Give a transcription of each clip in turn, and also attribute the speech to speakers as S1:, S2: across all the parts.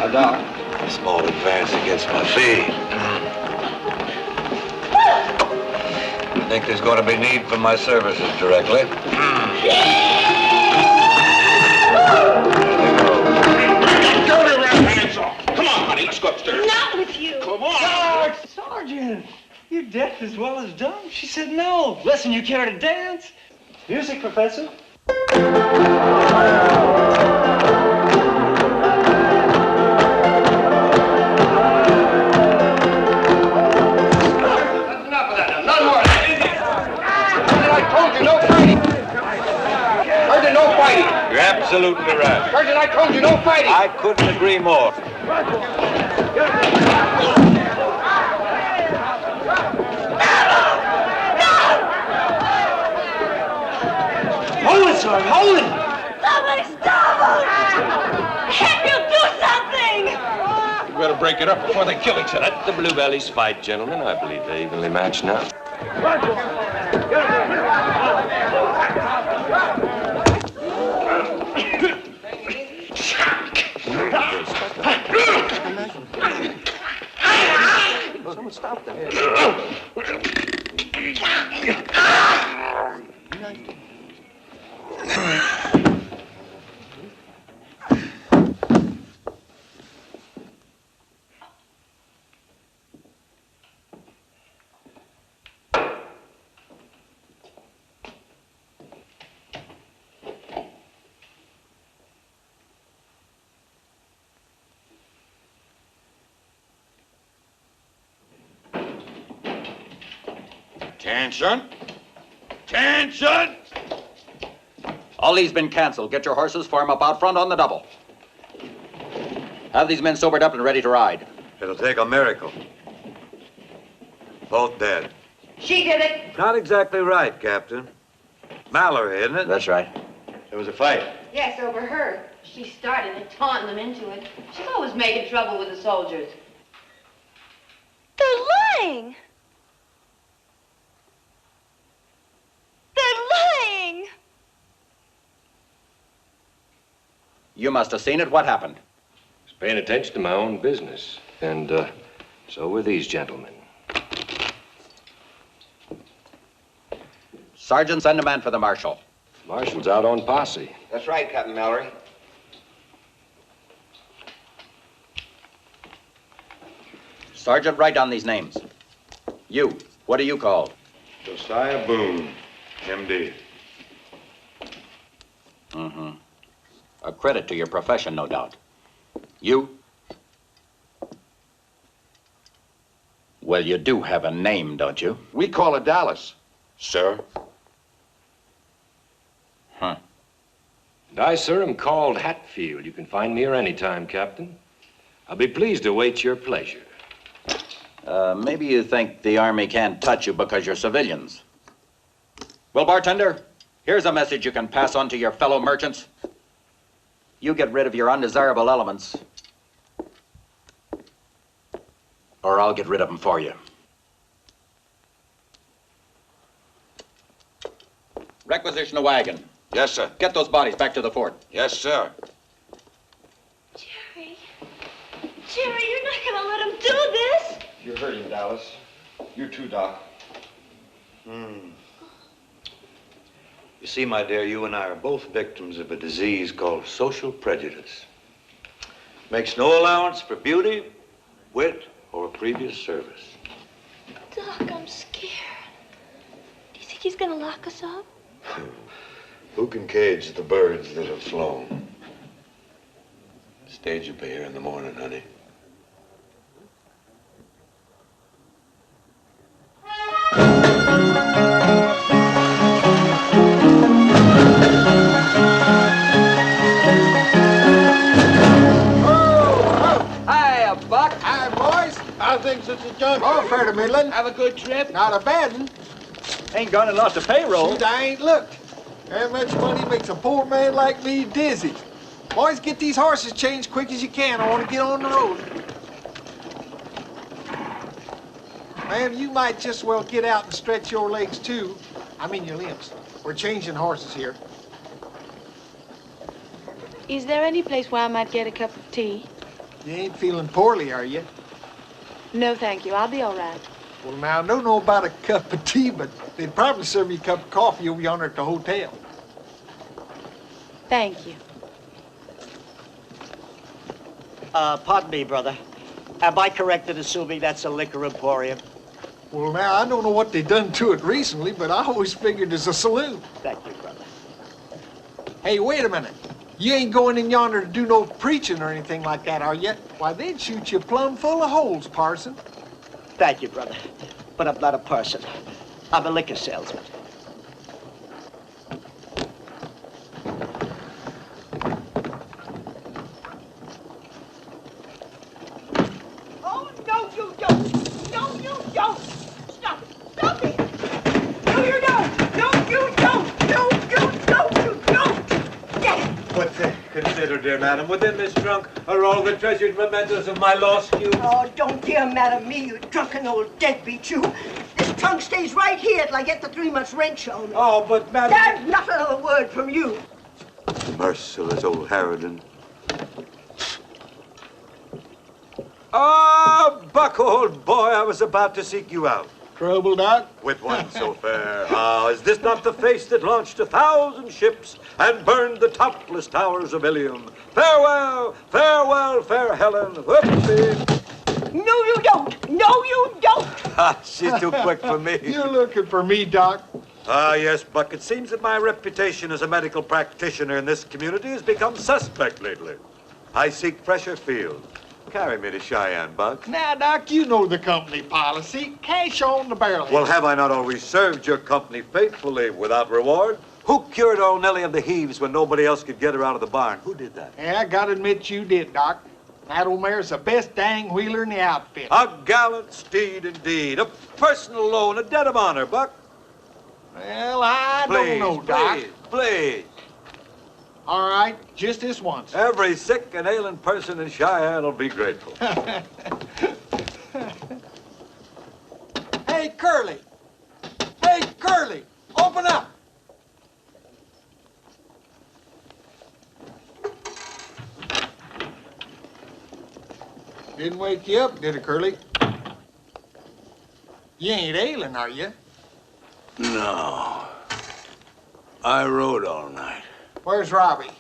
S1: Now, Doc.
S2: A small advance against my fee. I think there's going to be need for my services directly.
S3: Hands off. Come on, honey, let's go upstairs.
S4: Not with you.
S3: Come on.
S5: Sergeant, you're deaf as well as dumb. She said no. Listen, you care to dance? Music, Professor.
S3: That's enough of that now. None more of that. Sergeant, I told you no fighting. Sergeant, no fighting.
S2: You're absolutely right.
S3: Sergeant, I told you no fighting.
S2: I couldn't agree more.
S5: Hold it, Sergeant, hold it!
S4: Somebody stop him! Can't you do something?
S3: You better break it up before they kill each other.
S1: Let the Blue Bellies fight, gentlemen. I believe they're evenly matched now.
S3: Someone stop them.
S2: Attention! Attention!
S6: All these been canceled. Get your horses, form up out front on the double. Have these men sobered up and ready to ride.
S2: It'll take a miracle. Both dead.
S4: She did it.
S2: Not exactly right, Captain. Mallory, isn't it?
S6: That's right.
S2: There was a fight.
S7: Yes, over her. She started it, taunting them into it. She's always making trouble with the soldiers.
S4: They're lying. They're lying.
S6: You must have seen it. What happened?
S1: I was paying attention to my own business. And so were these gentlemen.
S6: Sergeant, send a man for the marshal.
S1: Marshal's out on posse.
S3: That's right, Captain Mallory.
S6: Sergeant, write down these names. You, what are you called?
S2: Josiah Boone, M.D.
S6: Mm-hmm. A credit to your profession, no doubt. You? Well, you do have a name, don't you?
S3: We call it Dallas, sir.
S6: Huh.
S1: And I, sir, am called Hatfield. You can find me here any time, Captain. I'll be pleased to await your pleasure.
S6: Maybe you think the Army can't touch you because you're civilians. Well, bartender, here's a message you can pass on to your fellow merchants. You get rid of your undesirable elements, or I'll get rid of them for you. Requisition a wagon.
S3: Yes, sir.
S6: Get those bodies back to the fort.
S3: Yes, sir.
S4: Jerry. Jerry, you're not gonna let him do this.
S3: You're hurting, Dallas. You too, Doc.
S2: You see, my dear, you and I are both victims of a disease called social prejudice. Makes no allowance for beauty, wit, or previous service.
S4: Doc, I'm scared. Do you think he's gonna lock us up?
S2: Who can cage the birds that have flown? Stage will be here in the morning, honey.
S5: Hiya, Buck.
S8: Hi, boys.
S5: How things at the junction?
S8: Oh, fair to middling.
S5: Have a good trip?
S8: Not a bad one.
S5: Ain't gone and lost a payroll.
S8: Shoot, I ain't looked. How much money makes a poor man like me dizzy? Boys, get these horses changed quick as you can. I want to get on the road. Ma'am, you might just well get out and stretch your legs, too. I mean your limbs. We're changing horses here.
S7: Is there any place where I might get a cup of tea?
S8: You ain't feeling poorly, are you?
S7: No, thank you. I'll be all right.
S8: Well, now, I don't know about a cup of tea, but they'd probably serve you a cup of coffee over yonder at the hotel.
S7: Thank you.
S9: Pardon me, brother. Am I correct in assuming that's a liquor emporium?
S8: Well, now, I don't know what they done to it recently, but I always figured it's a saloon.
S9: Thank you, brother.
S8: Hey, wait a minute. You ain't going in yonder to do no preaching or anything like that, are you? Why, they'd shoot you plumb full of holes, Parson.
S9: Thank you, brother. But I'm not a parson. I'm a liquor salesman.
S10: Oh, no, you don't. No, you don't. Stop it. Stop it. No, you don't. No, you don't. No, you don't. You don't. Yes.
S5: But consider, dear madam, within this trunk are all the treasured mementos of my lost youth.
S10: Oh, don't dear madam me, you drunken old deadbeat, you. This trunk stays right here till I get the 3 months' rent shown.
S5: Oh, but madam...
S10: There's not another word from you.
S2: Merciless old Harridan.
S5: Ah, Buck, old boy, I was about to seek you out.
S8: Trouble, Doc?
S2: With one so fair. Ah, is this not the face that launched 1,000 ships and burned the topless towers of Ilium? Farewell, farewell, fair Helen. Whoopsie.
S10: No, you don't. No, you don't.
S2: Ah, she's too quick for me.
S8: You're looking for me, Doc.
S2: Ah, yes, Buck. It seems that my reputation as a medical practitioner in this community has become suspect lately. I seek fresher fields. Carry me to Cheyenne, Buck.
S8: Now, Doc, you know the company policy. Cash on the barrel.
S2: Well, have I not always served your company faithfully without reward? Who cured old Nellie of the heaves when nobody else could get her out of the barn? Who did that?
S8: Yeah, I gotta admit you did, Doc. That old mare's the best dang wheeler in the outfit.
S2: A gallant steed indeed. A personal loan, a debt of honor, Buck.
S8: Well, I
S2: Please,
S8: don't know, Doc.
S2: please, please.
S8: All right, just this once.
S2: Every sick and ailing person in Cheyenne will be grateful.
S8: Hey, Curly. Hey, Curly, open up. Didn't wake you up, did it, Curly? You ain't ailing, are you?
S11: No. I rode all night.
S8: Where's Robbie?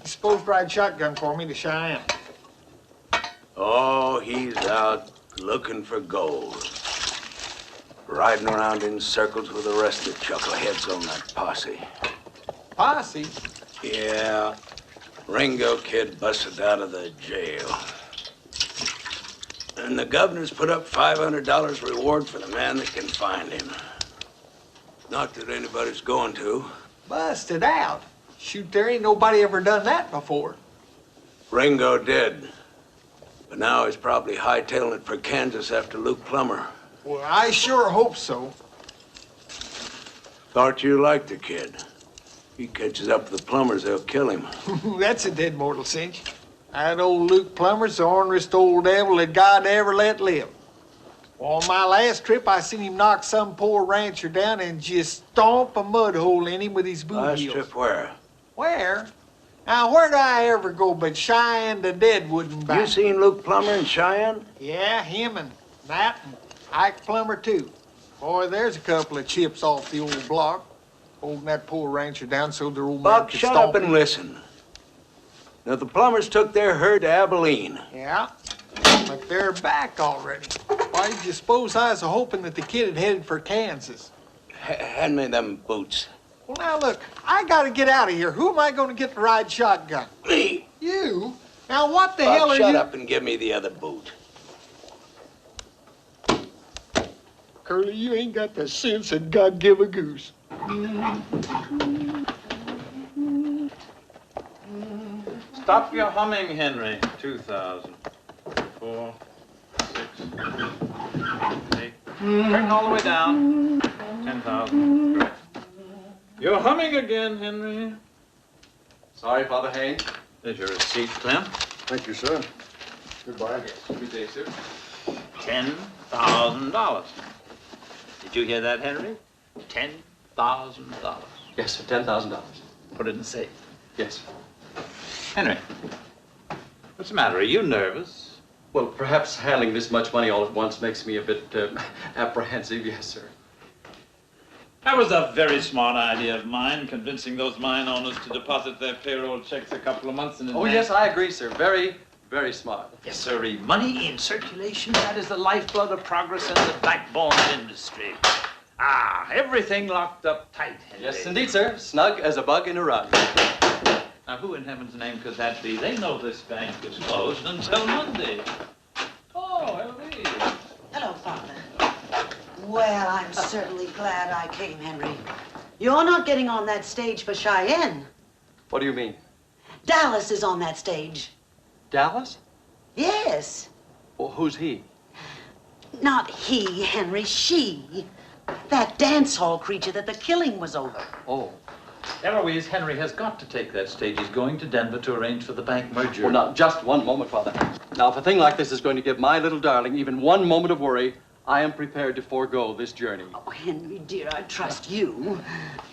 S8: He's supposed to ride shotgun for me to Cheyenne.
S11: Oh, he's out looking for gold. Riding around in circles with the rest of the chuckleheads on that posse.
S8: Posse?
S11: Yeah. Ringo Kid busted out of the jail. And the governor's put up $500 reward for the man that can find him. Not that anybody's going to.
S8: Busted out? Shoot, there ain't nobody ever done that before.
S11: Ringo did. But now he's probably hightailing it for Kansas after Luke Plummer.
S8: Well, I sure hope so.
S11: Thought you liked the kid. He catches up with the Plumbers, they'll kill him.
S8: That's a dead mortal cinch. That old Luke Plummer's the orneryest old devil that God ever let live. On my last trip, I seen him knock some poor rancher down and just stomp a mud hole in him with his boot
S11: Last
S8: heels.
S11: trip where?
S8: Where? Now, where'd I ever go but Cheyenne to Deadwood and back?
S11: You seen Luke Plummer in Cheyenne?
S8: Yeah, him and Matt and Ike Plummer, too. Boy, there's a couple of chips off the old block. Holding that poor rancher down so their old man
S11: Buck,
S8: could
S11: shut
S8: stomp
S11: up and
S8: him.
S11: listen. Now, the Plumbers took their herd to Abilene.
S8: Yeah, but they're back already. Why did you suppose I was hoping that the kid had headed for Kansas?
S11: Hand me them boots.
S8: Well, now look, I gotta get out of here. Who am I gonna get to ride shotgun?
S11: Me.
S8: You? Now what the
S11: Buck,
S8: hell are
S11: shut
S8: you?
S11: up and give me the other boot.
S8: Curly, you ain't got the sense that God give a goose.
S12: Stop your humming, Henry. 2,000. 4, 6, 8. Turn all the way down. 10,000. Good. You're humming again, Henry.
S3: Sorry, Father Haynes.
S12: There's your receipt, Clem.
S3: Thank you, sir. Goodbye. Good day, sir.
S12: $10,000. Did you hear that, Henry? $10,000.
S3: Yes, sir. $10,000.
S12: Put it in the safe.
S3: Yes.
S12: Henry, what's What's the matter? Are you nervous?
S13: Well, perhaps handling this much money all at once makes me a bit apprehensive, yes, sir.
S12: That was a very smart idea of mine, convincing those mine owners to deposit their payroll checks a couple of months in advance.
S13: Oh, yes, I agree, sir. Very, very smart.
S12: Yes, sir. Money in circulation, that is the lifeblood of progress and the backbone of industry. Ah, everything locked up tight, Henry.
S13: Yes, indeed, sir. Snug as a bug in a rug.
S12: Now, who in heaven's name could that be? They know this bank is closed until Monday. Oh, Ellie.
S14: Hello, Father. Well, I'm certainly glad I came, Henry. You're not getting on that stage for Cheyenne.
S13: What do you mean?
S14: Dallas is on that stage.
S13: Dallas?
S14: Yes.
S13: Well, who's he?
S14: Not he, Henry, she. That dance hall creature that the killing was over.
S13: Oh.
S12: Eloise, Henry has got to take that stage. He's going to Denver to arrange for the bank merger.
S13: Well, now, just one moment, Father. Now, if a thing like this is going to give my little darling even one moment of worry, I am prepared to forego this journey.
S14: Oh, Henry, dear, I trust you.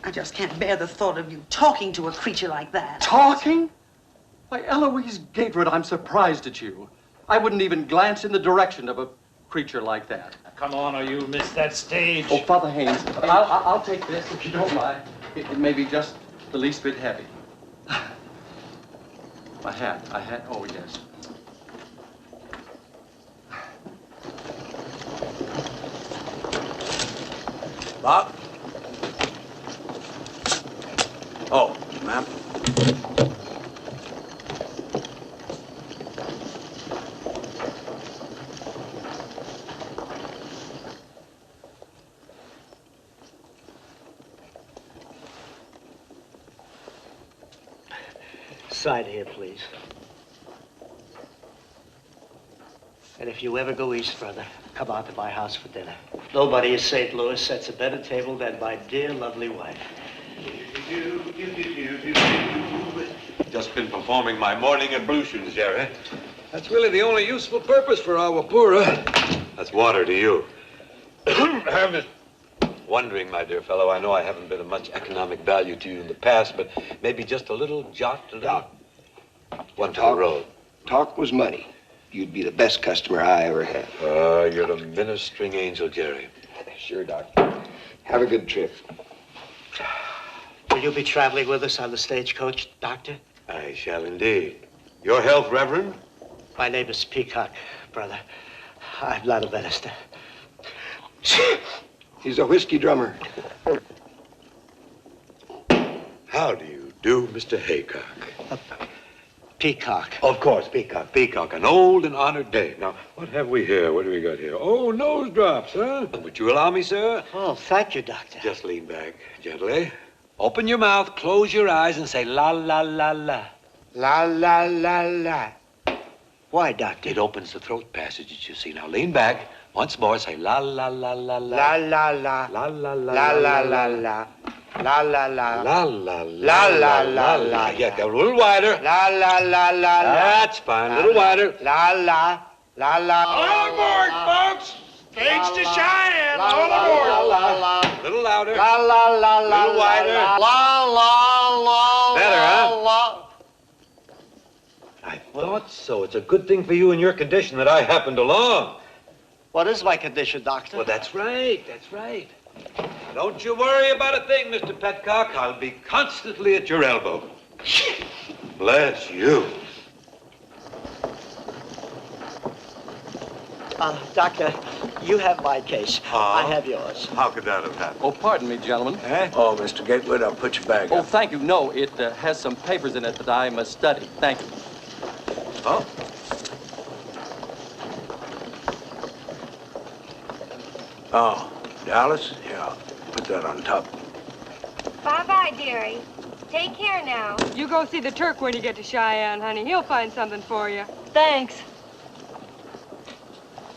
S14: I just can't bear the thought of you talking to a creature like that.
S13: Talking? Why, Eloise Gatewood, I'm surprised at you. I wouldn't even glance in the direction of a creature like that.
S12: Now, come on, or you'll miss that stage.
S13: Oh, Father Haynes, I'll take this if you don't mind. It may be just the least bit heavy. My hat, oh, yes.
S11: Bob? Oh, ma'am.
S9: Side here, please. And if you ever go east, brother, come out to my house for dinner. Nobody in St. Louis sets a better table than my dear, lovely wife.
S2: Just been performing my morning ablutions, Jerry. That's really the only useful purpose for our Wapura. That's water to you. I was wondering, my dear fellow, I know I haven't been of much economic value to you in the past, but maybe just a little jot, one to the road.
S15: Talk was money. You'd be the best customer I ever had.
S2: You're a ministering angel, Jerry.
S15: Sure, Doctor. Have a good trip.
S9: Will you be traveling with us on the stagecoach, Doctor?
S2: I shall indeed. Your health, Reverend?
S9: My name is Peacock, brother. I'm not a minister.
S15: He's a whiskey drummer.
S2: How do you do, Mr. Haycock?
S9: Peacock.
S2: Of course, Peacock. Peacock, an old and honored dame. Now, what have we here? What do we got here? Oh, nose drops, huh? Would you allow me, sir?
S9: Oh, thank you, Doctor.
S2: Just lean back gently. Open your mouth, close your eyes, and say la, la, la, la.
S9: La, la, la, la. Why, Doctor?
S2: It opens the throat passages, you see. Now, lean back. Once more, say la, la, la, la, la.
S9: La, la, la.
S2: La, la, la,
S9: La, la, la, la. La, la, la.
S2: La, la,
S9: La, la, la, la.
S2: Yeah, a little wider.
S9: La, la, la, la.
S2: That's fine. A little wider.
S9: La, la. La, la.
S3: All aboard, folks! Stage to Cheyenne! All aboard!
S2: A little louder.
S9: La, la, la, la.
S2: A little wider.
S9: La, la, la.
S2: Better, huh?
S9: La.
S2: I thought so. It's a good thing for you in your condition that I happened along.
S9: What is my condition, Doctor?
S2: Well, that's right. That's right. Don't you worry about a thing, Mr. Petcock. I'll be constantly at your elbow. Bless you.
S9: Doctor, you have my case. I have yours.
S2: How could that have happened?
S13: Oh, pardon me, gentlemen.
S11: Eh? Oh, Mr. Gatewood, I'll put your bag
S13: Oh,
S11: up.
S13: thank you. No, it has some papers in it that I must study. Thank you.
S2: Oh?
S11: Oh, Dallas? Yeah, put that on top.
S16: Bye-bye, dearie. Take care now. You go see the Turk when you get to Cheyenne, honey. He'll find something for you. Thanks.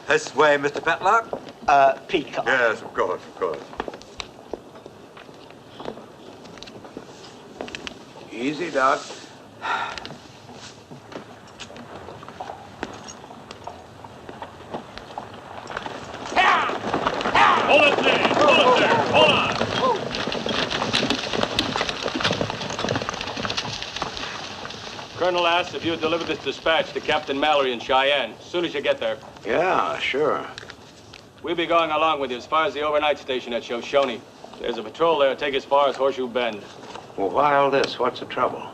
S2: This way, Mr. Petlock?
S9: Peacock.
S2: Yes, of course, of course.
S11: Easy, Doc.
S12: Hold it there! Hold it there! Hold on!
S17: Colonel asks if you would deliver this dispatch to Captain Mallory in Cheyenne as soon as you get there.
S11: Yeah, sure.
S17: We'll be going along with you as far as the overnight station at Shoshone. There's a patrol there to take as far as Horseshoe Bend.
S11: Well, why all this? What's the trouble?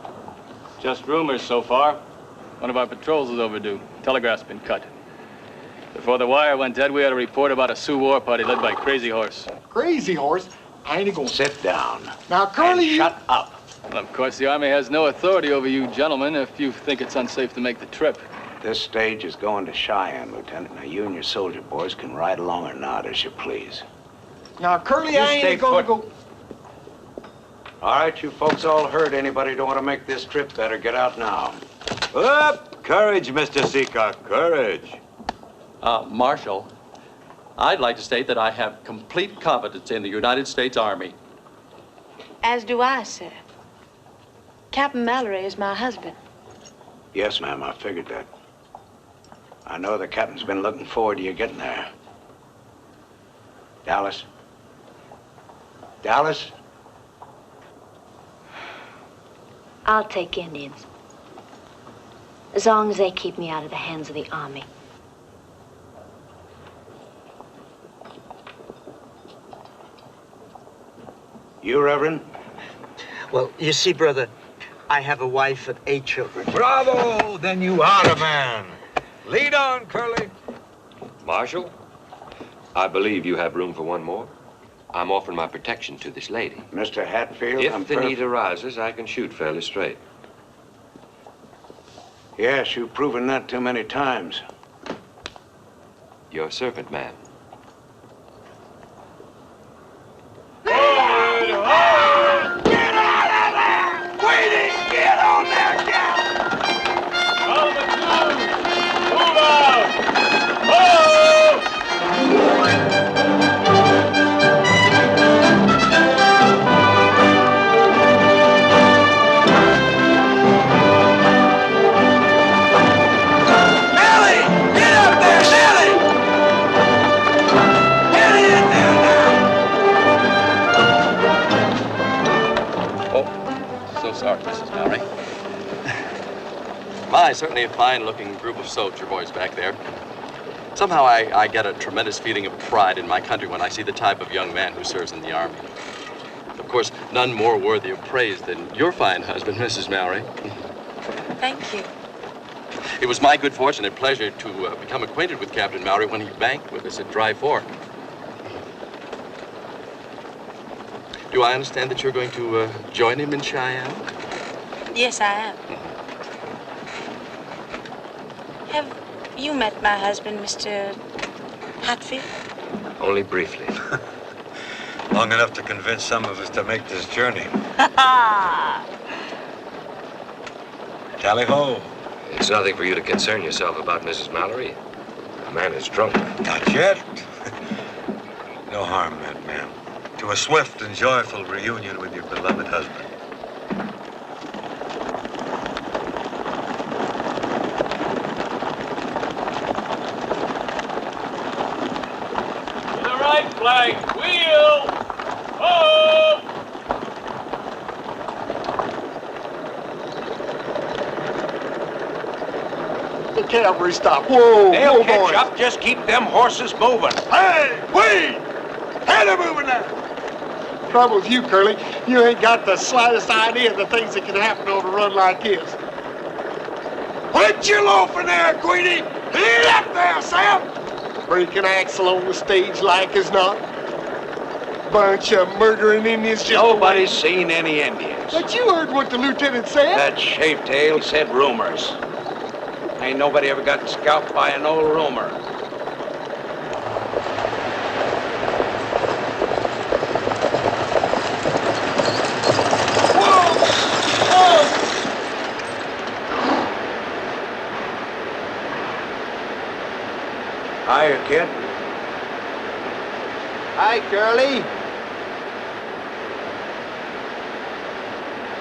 S17: Just rumors so far. One of our patrols is overdue. Telegraph's been cut. Before the wire went dead, we had a report about a Sioux war party led by Crazy Horse.
S8: Crazy Horse? I ain't gonna...
S11: Sit down.
S8: Now, Curly, you...
S11: Shut up.
S17: Well, of course, the Army has no authority over you gentlemen if you think it's unsafe to make the trip.
S11: This stage is going to Cheyenne, Lieutenant. Now, you and your soldier boys can ride along or not, as you please.
S8: Now, Curly, I ain't gonna go...
S11: All right, you folks all heard. Anybody who don't want to make this trip better get out now.
S2: Up! Courage, Mr. Seacock, courage.
S13: Marshal, I'd like to state that I have complete confidence in the United States Army.
S4: As do I, sir. Captain Mallory is my husband.
S11: Yes, ma'am, I figured that. I know the captain's been looking forward to you getting there. Dallas? Dallas?
S4: I'll take Indians. As long as they keep me out of the hands of the Army.
S11: You, Reverend?
S9: Well, you see, brother, I have a wife and 8 children.
S2: Bravo! Then you are a man. Lead on, Curly.
S1: Marshal, I believe you have room for one more. I'm offering my protection to this lady.
S11: Mr. Hatfield,
S1: If the need arises, I can shoot fairly straight.
S11: Yes, you've proven that too many times.
S1: Your servant, ma'am.
S11: Get on there, Gal!
S17: All the crew, move out! Oh!
S11: Nellie! Get up there, Nellie! Get in there now!
S13: Oh, so sorry, Mrs. Mallory. My, certainly a fine-looking group of soldier boys back there. Somehow I get a tremendous feeling of pride in my country when I see the type of young man who serves in the Army. Of course, none more worthy of praise than your fine husband, Mrs. Mallory.
S4: Thank you.
S13: It was my good fortune and pleasure to become acquainted with Captain Mallory when he banked with us at Dry Fork. Do I understand that you're going to join him in Cheyenne?
S4: Yes, I am. Have you met my husband, Mr. Hatfield?
S1: Only briefly.
S2: Long enough to convince some of us to make this journey. Tally-ho.
S1: It's nothing for you to concern yourself about, Mrs. Mallory. The man is drunk.
S2: Not yet. No harm meant, ma'am. To a swift and joyful reunion with your beloved husband.
S17: To the right flank, wheel! Oh!
S8: The cavalry stop. Whoa,
S11: They'll
S8: whoa,
S11: catch
S8: boys.
S11: up. Just keep them horses moving.
S8: Hey, wait! Hey, they're moving now. Trouble with you, Curly, you ain't got the slightest idea of the things that can happen on a run like this. Quit your loafing there, Queenie! Lead up there, Sam! Break an axle on the stage like as not. Bunch of murdering Indians just...
S11: Nobody's seen any Indians.
S8: But you heard what the lieutenant said.
S11: That shavetail said rumors. Ain't nobody ever got scalped by an old rumor. Hiya, kid.
S8: Hi, Curly.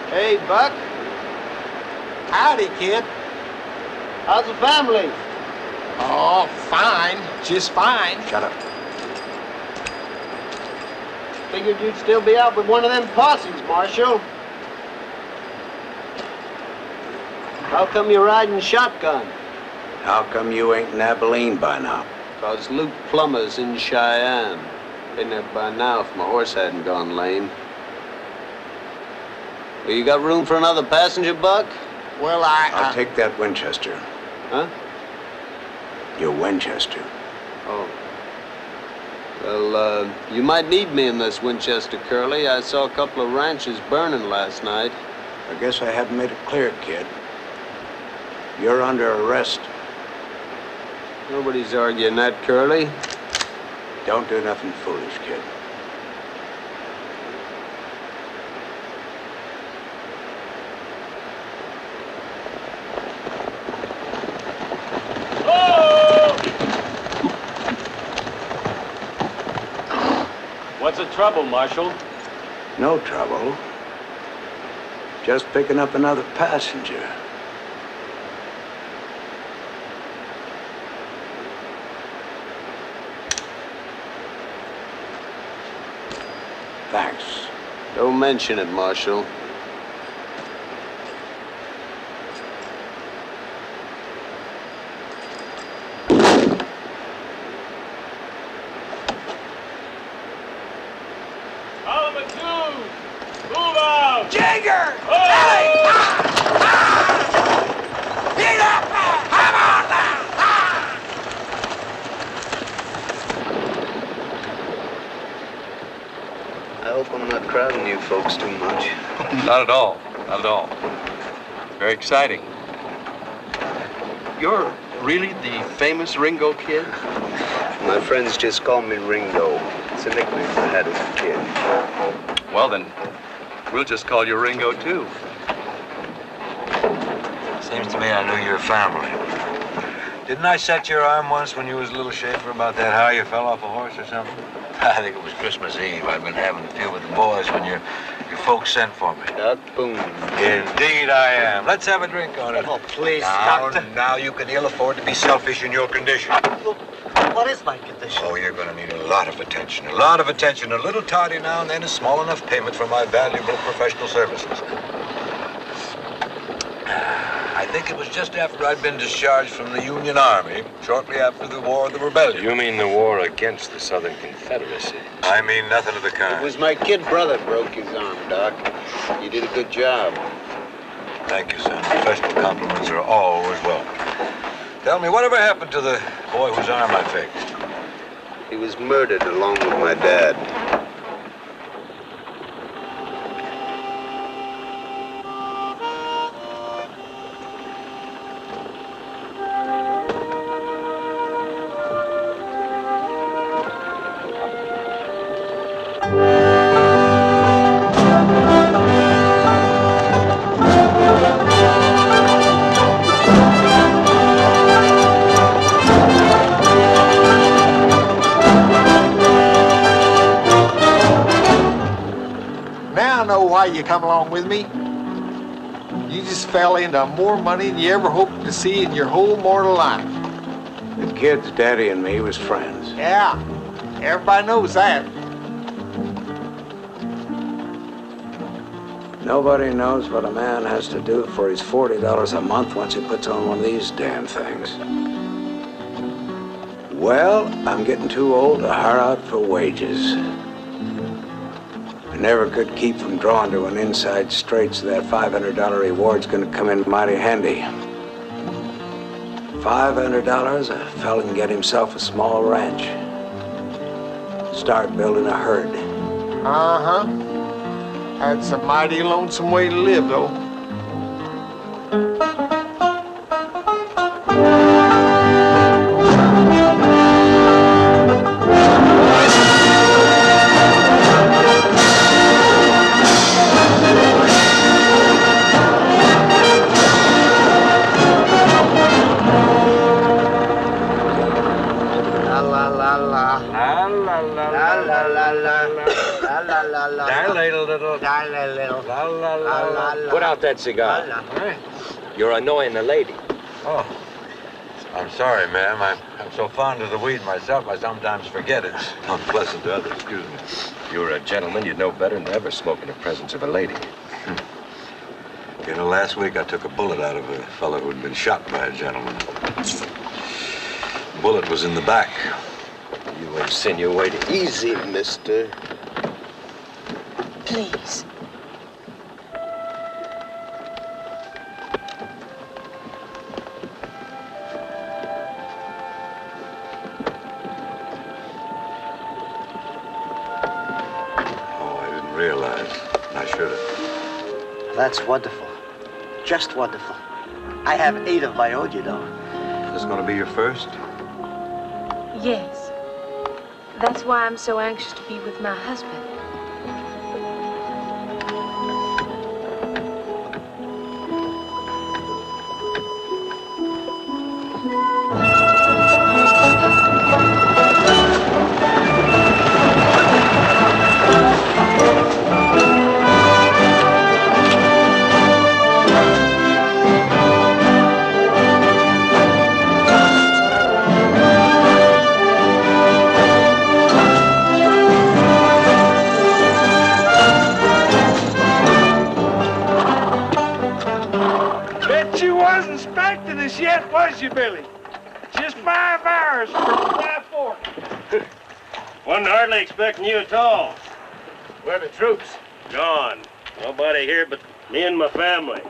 S8: Hey, Buck. Howdy, kid. How's the family? Oh, fine. Just fine.
S11: Shut up.
S8: Figured you'd still be out with one of them posses, Marshal.
S18: How come you're riding shotgun?
S11: How come you ain't in Abilene by now?
S18: 'Cause Luke Plummer's in Cheyenne. Been there by now if my horse hadn't gone lame. Well, you got room for another passenger, Buck?
S8: Well,
S11: I'll take that Winchester.
S18: Huh?
S11: Your Winchester.
S18: Oh. Well, you might need me in this Winchester, Curly. I saw a couple of ranches burning last night.
S11: I guess I haven't made it clear, kid. You're under arrest.
S18: Nobody's arguing that, Curly.
S11: Don't do nothing foolish, kid.
S17: What's the trouble, Marshal?
S11: No trouble. Just picking up another passenger. Thanks.
S18: Don't mention it, Marshal.
S3: Move out!
S10: Jigger! Get up! Come on now!
S18: I hope I'm not crowding you folks too much.
S13: Not at all. Not at all. Very exciting. You're really the famous Ringo Kid?
S18: My friends just call me Ringo. It's a nickname I had as a kid.
S13: Well, then, we'll just call you Ringo, too.
S2: Seems to me I knew your family. Didn't I set your arm once when you was a little shaver about that how you fell off a horse or something? I think it was Christmas Eve. I'd been having a few with the boys when your folks sent for me.
S18: Doc Boone.
S2: Indeed I am. Let's have a drink on it.
S9: Oh, please,
S2: now,
S9: Doctor.
S2: Now you can ill afford to be selfish in your condition.
S9: What is my condition?
S2: Oh, you're going to need a lot of attention. A lot of attention. A little toddy now and then is small enough payment for my valuable professional services. I think it was just after I'd been discharged from the Union Army, shortly after the War of the Rebellion.
S1: You mean the war against the Southern Confederacy?
S2: I mean nothing of the kind.
S18: It was my kid brother broke his arm, Doc. You did a good job.
S2: Thank you, son. Professional compliments are always welcome. Tell me, whatever happened to the boy whose arm I fixed?
S18: He was murdered along with my dad.
S8: Why you come along with me? You just fell into more money than you ever hoped to see in your whole mortal life.
S11: The kid's daddy and me was friends.
S8: Yeah, everybody knows that.
S11: Nobody knows what a man has to do for his $40 a month once he puts on one of these damn things. Well, I'm getting too old to hire out for wages. I never could keep from drawing to an inside straight, so that $500 reward's gonna come in mighty handy. $500, a fella can get himself a small ranch. Start building a herd.
S8: Uh-huh. That's a mighty lonesome way to live, though.
S1: Put out that cigar. You're annoying the lady.
S2: Oh, I'm sorry, ma'am. I'm so fond of the weed myself, I sometimes forget it's unpleasant to others. Excuse me.
S1: If you were a gentleman, you'd know better than to ever smoke in the presence of a lady.
S2: You You know, last week I took a bullet out of a fellow who'd been shot by a gentleman. The bullet was in the back.
S18: You insinuate. Easy, mister.
S10: Please.
S2: Realize. I should have.
S9: That's wonderful. Just wonderful. I have 8 of my own, you know.
S2: Is this going to be your first?
S4: Yes. That's why I'm so anxious to be with my husband.
S5: Yet, was you, Billy? Just 5 hours from Dry Fork.
S19: Wasn't hardly expecting you at all.
S5: Where are the troops?
S19: Gone. Nobody here but me and my family.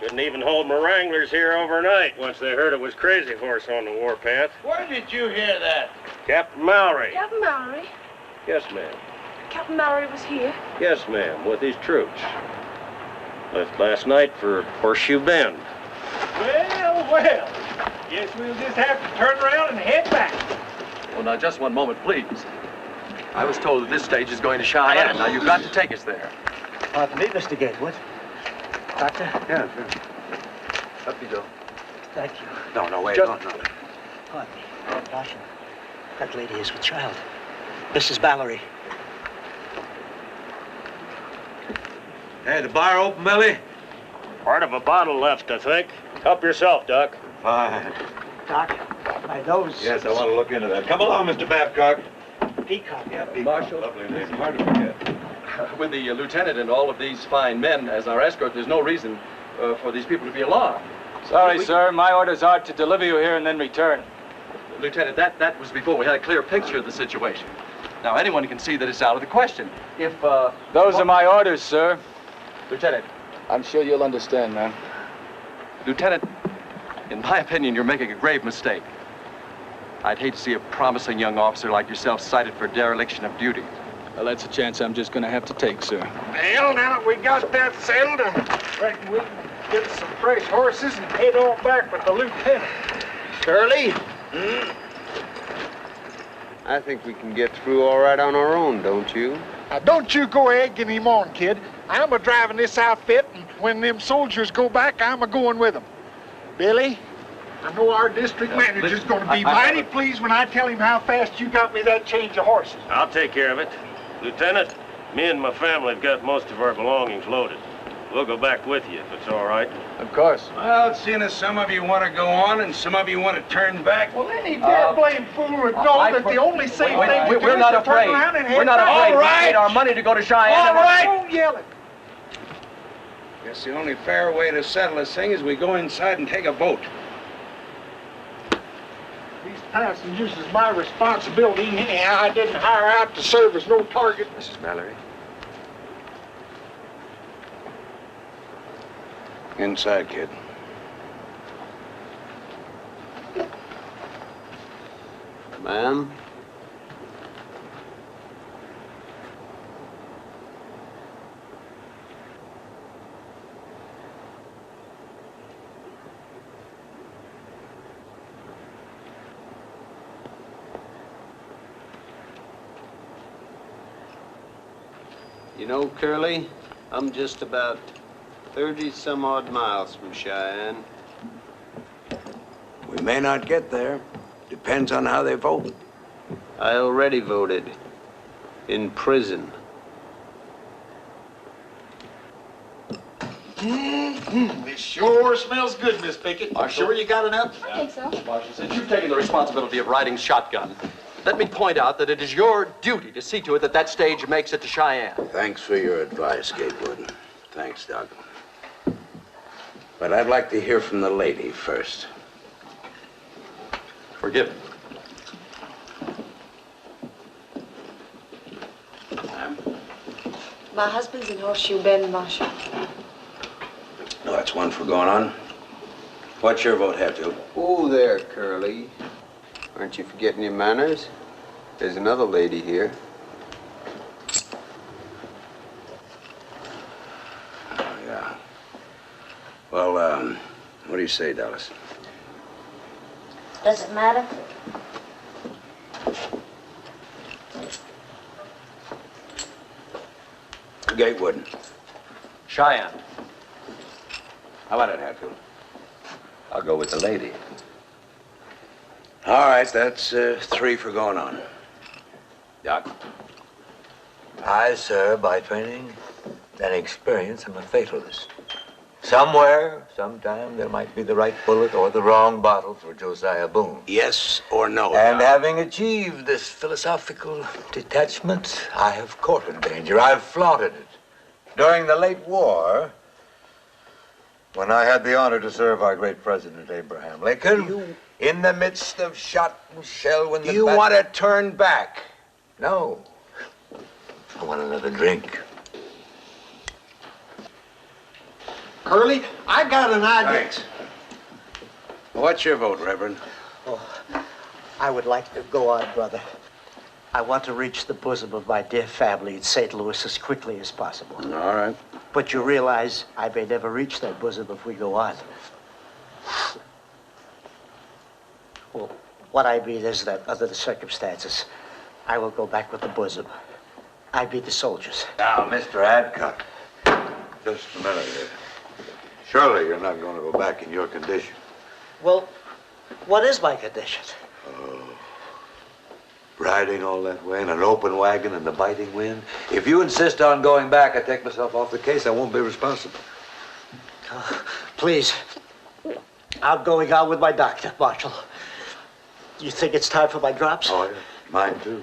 S19: Couldn't even hold my wranglers here overnight once they heard it was Crazy Horse on the warpath.
S5: Where did you hear that?
S19: Captain Mallory.
S4: Captain Mallory?
S19: Yes, ma'am.
S4: Captain Mallory was here?
S19: Yes, ma'am, with his troops. Left last night for Horseshoe Bend.
S5: Well. Guess we'll just have to turn around and head back.
S13: Well, now, just one moment, please. I was told that this stage is going to Cheyenne. Now, you've got to take us there.
S9: Pardon me, Mr. Gatewood. Doctor?
S13: Yeah, sure. Up you go.
S9: Thank you.
S13: No, wait.
S9: Just...
S13: No.
S9: Pardon me. Caution. That lady is with child. Mrs. Mallory.
S2: Hey, the bar open, Billy?
S19: Part of a bottle left, I think. Help yourself, Doc.
S2: Fine.
S9: Doc, my nose.
S2: Yes, I want to look into that. Come along, Mr. Babcock.
S9: Peacock.
S2: Yeah, Peacock.
S13: Marshal.
S2: Lovely name. Hard to forget.
S13: With the lieutenant and all of these fine men as our escort, there's no reason for these people to be alarmed.
S17: Sorry, sir. My orders are to deliver you here and then return.
S13: Lieutenant, that was before we had a clear picture of the situation. Now, anyone can see that it's out of the question. If,
S17: Those are my orders, sir.
S13: Lieutenant.
S17: I'm sure you'll understand, man.
S13: Lieutenant, in my opinion, you're making a grave mistake. I'd hate to see a promising young officer like yourself cited for dereliction of duty.
S17: Well, that's a chance I'm just going to have to take, sir.
S5: Well, now that we got that settled, I reckon we can get some fresh horses and head on back with the lieutenant.
S18: Curly? I think we can get through all right on our own, don't you?
S8: Now, don't you go egging him on, kid. I'm a-driving this outfit, and when them soldiers go back, I'm a-going with them. Billy, I know our district manager's going to be mighty pleased when I tell him how fast you got me that change of horses.
S19: I'll take care of it. Lieutenant, me and my family have got most of our belongings loaded. We'll go back with you if it's all right.
S17: Of course.
S12: Well, seeing as some of you want to go on and some of you want to turn back.
S8: Well, any damn blame fool would know that the only safe thing to do is to turn around and head
S13: We're not
S8: back.
S13: afraid.
S8: All right.
S13: We paid our money to go to Cheyenne.
S8: All right. Don't yell it.
S12: Guess the only fair way to settle this thing is we go inside and take a vote.
S8: These passengers is my responsibility anyhow. I didn't hire out to serve as no target.
S18: Mrs. Mallory? Inside, kid. Ma'am? You know, Curly, I'm just about 30-some-odd miles from Cheyenne.
S11: We may not get there. Depends on how they vote.
S18: I already voted. In prison.
S8: This sure smells good, Miss Pickett.
S13: Marshal?
S8: Sure you got enough?
S16: I think so.
S13: Marshal, since you've taken the responsibility of riding shotgun, let me point out that it is your duty to see to it that that stage makes it to Cheyenne.
S11: Thanks for your advice, Gatewood. Thanks, Doc. But I'd like to hear from the lady first.
S13: Forgiven.
S20: My husband's in Horseshoe Bend, Marshal.
S11: No, that's one for going on. What's your vote, Hatfield?
S18: Oh, there, Curly. Aren't you forgetting your manners? There's another lady here.
S11: Oh, yeah. Well, what do you say, Dallas?
S4: Does it matter?
S11: Gatewood.
S6: Cheyenne.
S11: How about it, Hatfield?
S6: I'll go with the lady.
S11: All right, that's 3 for going on. Doc?
S2: I, sir, by training and experience, am a fatalist. Somewhere, sometime, there might be the right bullet or the wrong bottle for Josiah Boone.
S11: Yes or no?
S2: And
S11: Doc?
S2: having achieved this philosophical detachment, I have courted danger. I've flaunted it. During the late war, when I had the honor to serve our great President Abraham Lincoln, in the midst of shot and shell, when
S11: Do you want to turn back?
S2: No. I want another drink.
S8: Curly, I got an idea.
S11: Thanks. What's your vote, Reverend?
S9: I would like to go on, brother. I want to reach the bosom of my dear family in St. Louis as quickly as possible.
S11: All right.
S9: But you realize I may never reach that bosom if we go on. Well, what I mean is that under the circumstances, I will go back with the bosom. I be the soldiers.
S2: Now, Mr. Adcock, just a minute here. Surely you're not going to go back in your condition.
S9: Well, what is my condition?
S2: Riding all that way in an open wagon in the biting wind. If you insist on going back, I take myself off the case. I won't be responsible.
S9: Please. I'm going on with my doctor, Marshal. You think it's time for my drops?
S2: Oh, yeah. Mine, too.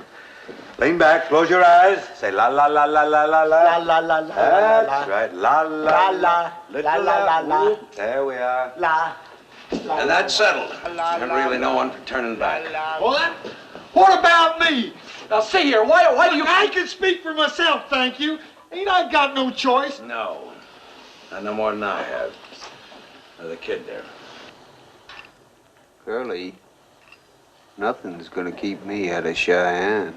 S2: Lean back, close your eyes. Say la la la la la la la.
S9: La la la la.
S2: That's right. La la
S9: la la la la.
S2: There we are.
S9: La.
S11: And that's settled. And really no one for turning back.
S8: What about me?
S12: Now, see here, why do you...
S8: I can speak for myself, thank you. Ain't I got no choice?
S11: No. Not no more than I have. The kid there.
S18: Curly, nothing's gonna keep me out of Cheyenne.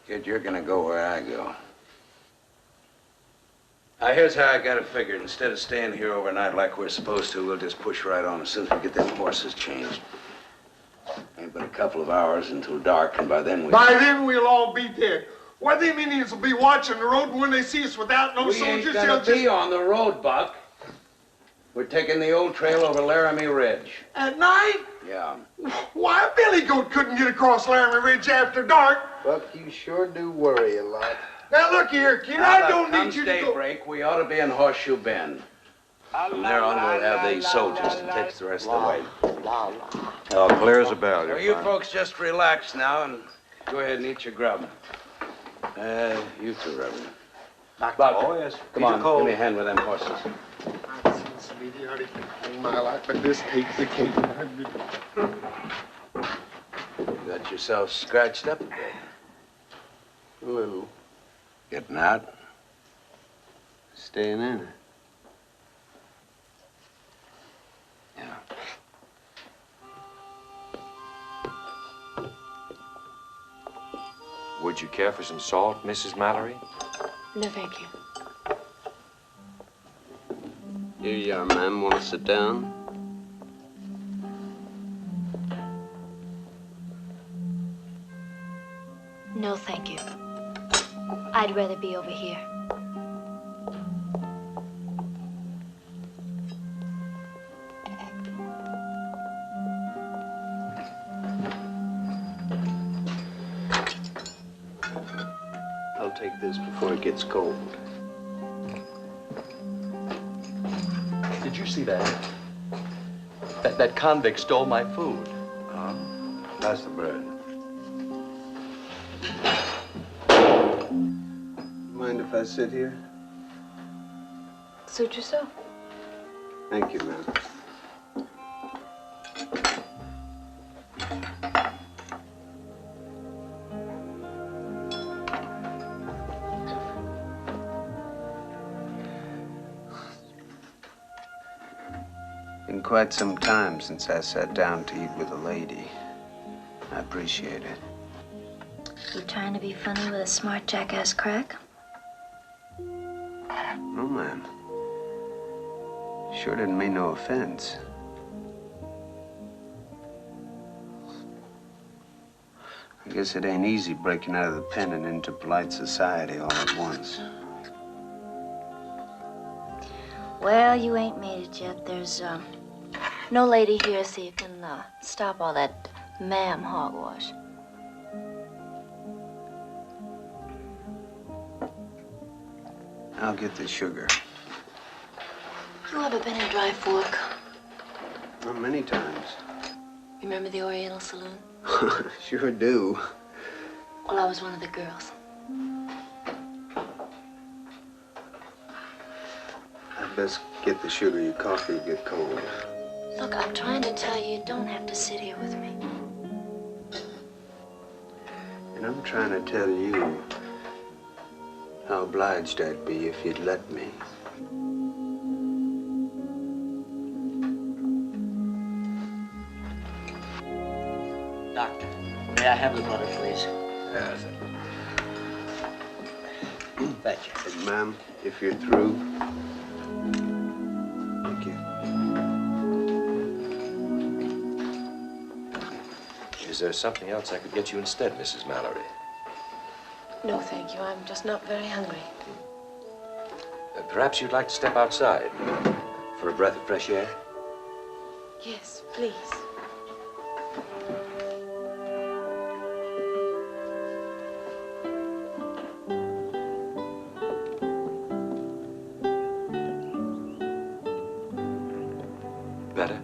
S11: Kid, you're gonna go where I go. Now, here's how I got it figured. Instead of staying here overnight like we're supposed to, we'll just push right on as soon as we get them horses changed. Ain't but a couple of hours until dark, and by then
S8: By then we'll all be dead. Why, them Indians will be watching the road, and when they see us without no
S11: We
S8: soldiers,
S11: ain't
S8: they'll
S11: gonna
S8: just...
S11: be on the road, Buck. We're taking the old trail over Laramie Ridge.
S8: At night?
S11: Yeah.
S8: Why, a billy goat couldn't get across Laramie Ridge after dark.
S18: Buck, you sure do worry a lot.
S8: Now, look here, kid,
S11: Now,
S8: I
S11: look,
S8: don't
S11: come
S8: need you to go...
S11: daybreak, we ought to be in Horseshoe Bend. From there on, we'll have these soldiers to take us the rest of the way.
S2: Oh, clear as a bell.
S11: So you folks just relax now and go ahead and eat your grub. You too, Reverend.
S8: Buck,
S11: oh, yes. Come on, give me a hand with them horses.
S8: I've seen some idiotic things in my life, but this takes the cake.
S11: You got yourself scratched up a bit.
S18: A little.
S11: Getting out?
S18: Staying in.
S11: Yeah.
S1: Would you care for some salt, Mrs. Mallory?
S4: No, thank you.
S18: Here you are, ma'am. Want to sit down?
S4: No, thank you. I'd rather be over here.
S18: I'll take this before it gets cold.
S13: Did you see that? That convict stole my food.
S2: That's the bread.
S18: Mind if I sit here?
S20: Suit yourself.
S15: Thank you, ma'am. Been quite some time since I sat down to eat with a lady. I appreciate it.
S4: You trying to be funny with a smart jackass crack?
S15: No, ma'am. Sure didn't mean no offense. I guess it ain't easy breaking out of the pen and into polite society all at once.
S4: Well, you ain't made it yet. There's, no lady here, so you can, stop all that ma'am hogwash.
S15: I'll get the sugar.
S4: You ever been in Dry Fork?
S15: Well, many times.
S4: Remember the Oriental Saloon?
S15: Sure do.
S4: Well, I was one of the girls.
S15: I'd best get the sugar. Your coffee will get cold.
S4: Look, I'm trying to tell you, you don't have to sit here with me.
S15: And I'm trying to tell you how obliged I'd be if you'd let me.
S9: Doctor, may I have the butter, please?
S15: Yes.
S9: Thank you.
S15: And, ma'am, if you're through. Thank you.
S1: Is there something else I could get you instead, Mrs. Mallory?
S20: No, thank you. I'm just not very hungry.
S1: Perhaps you'd like to step outside for a breath of fresh air?
S20: Yes, please.
S1: Better?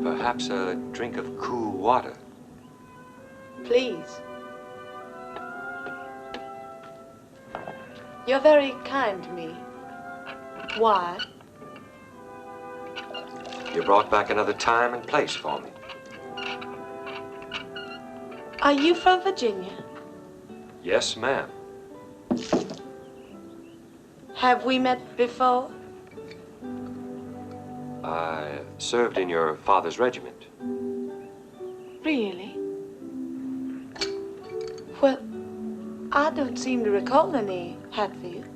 S1: Perhaps a drink of cool water.
S20: Please. You're very kind to me. Why?
S1: You brought back another time and place for me.
S20: Are you from Virginia?
S1: Yes, ma'am.
S20: Have we met before?
S1: I served in your father's regiment.
S20: Really? Well, I don't seem to recall any Hatfield.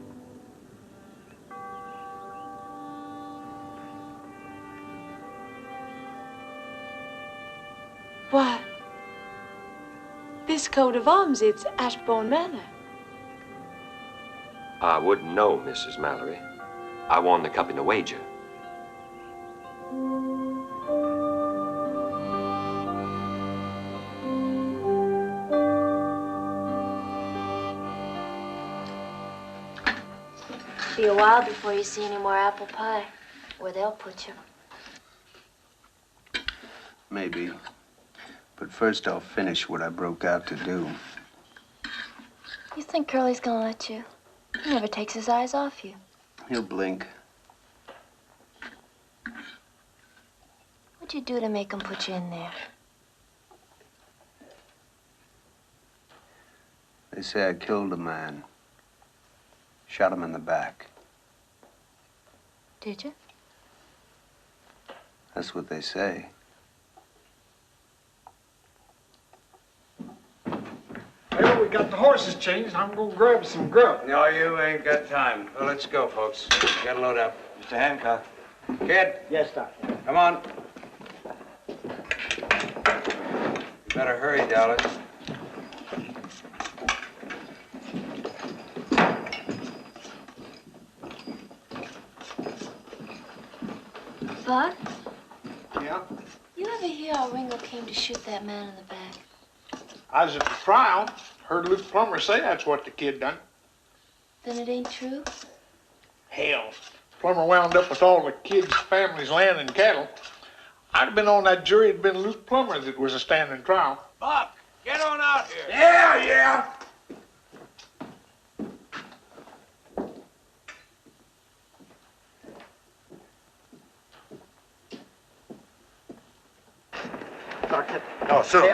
S20: Why, this coat of arms, it's Ashbourne Manor.
S1: I wouldn't know, Mrs. Mallory. I won the cup in a wager.
S4: Be a while before you see any more apple pie, where they'll put you.
S15: Maybe. But first I'll finish what I broke out to do.
S4: You think Curly's gonna let you? He never takes his eyes off you.
S15: He'll blink.
S4: What'd you do to make him put you in there?
S15: They say I killed a man. Shot him in the back.
S4: Did you?
S15: That's what they say.
S8: Well, we got the horses changed. I'm gonna grab some grub.
S11: No, you ain't got time. Well, let's go, folks. Gotta load up. Mr. Hancock. Kid.
S9: Yes, Doctor.
S11: Come on. You better hurry, Dallas.
S4: Buck,
S8: Yeah?
S4: you ever hear how Ringo came to shoot that man in the back?
S8: I was at the trial. Heard Luke Plummer say that's what the kid done.
S4: Then it ain't true?
S8: Hell, Plummer wound up with all the kid's family's land and cattle. I'd have been on that jury. It'd been Luke Plummer that was a standing trial.
S12: Buck, get
S11: Get on out here.
S3: Yeah.
S18: No, soon.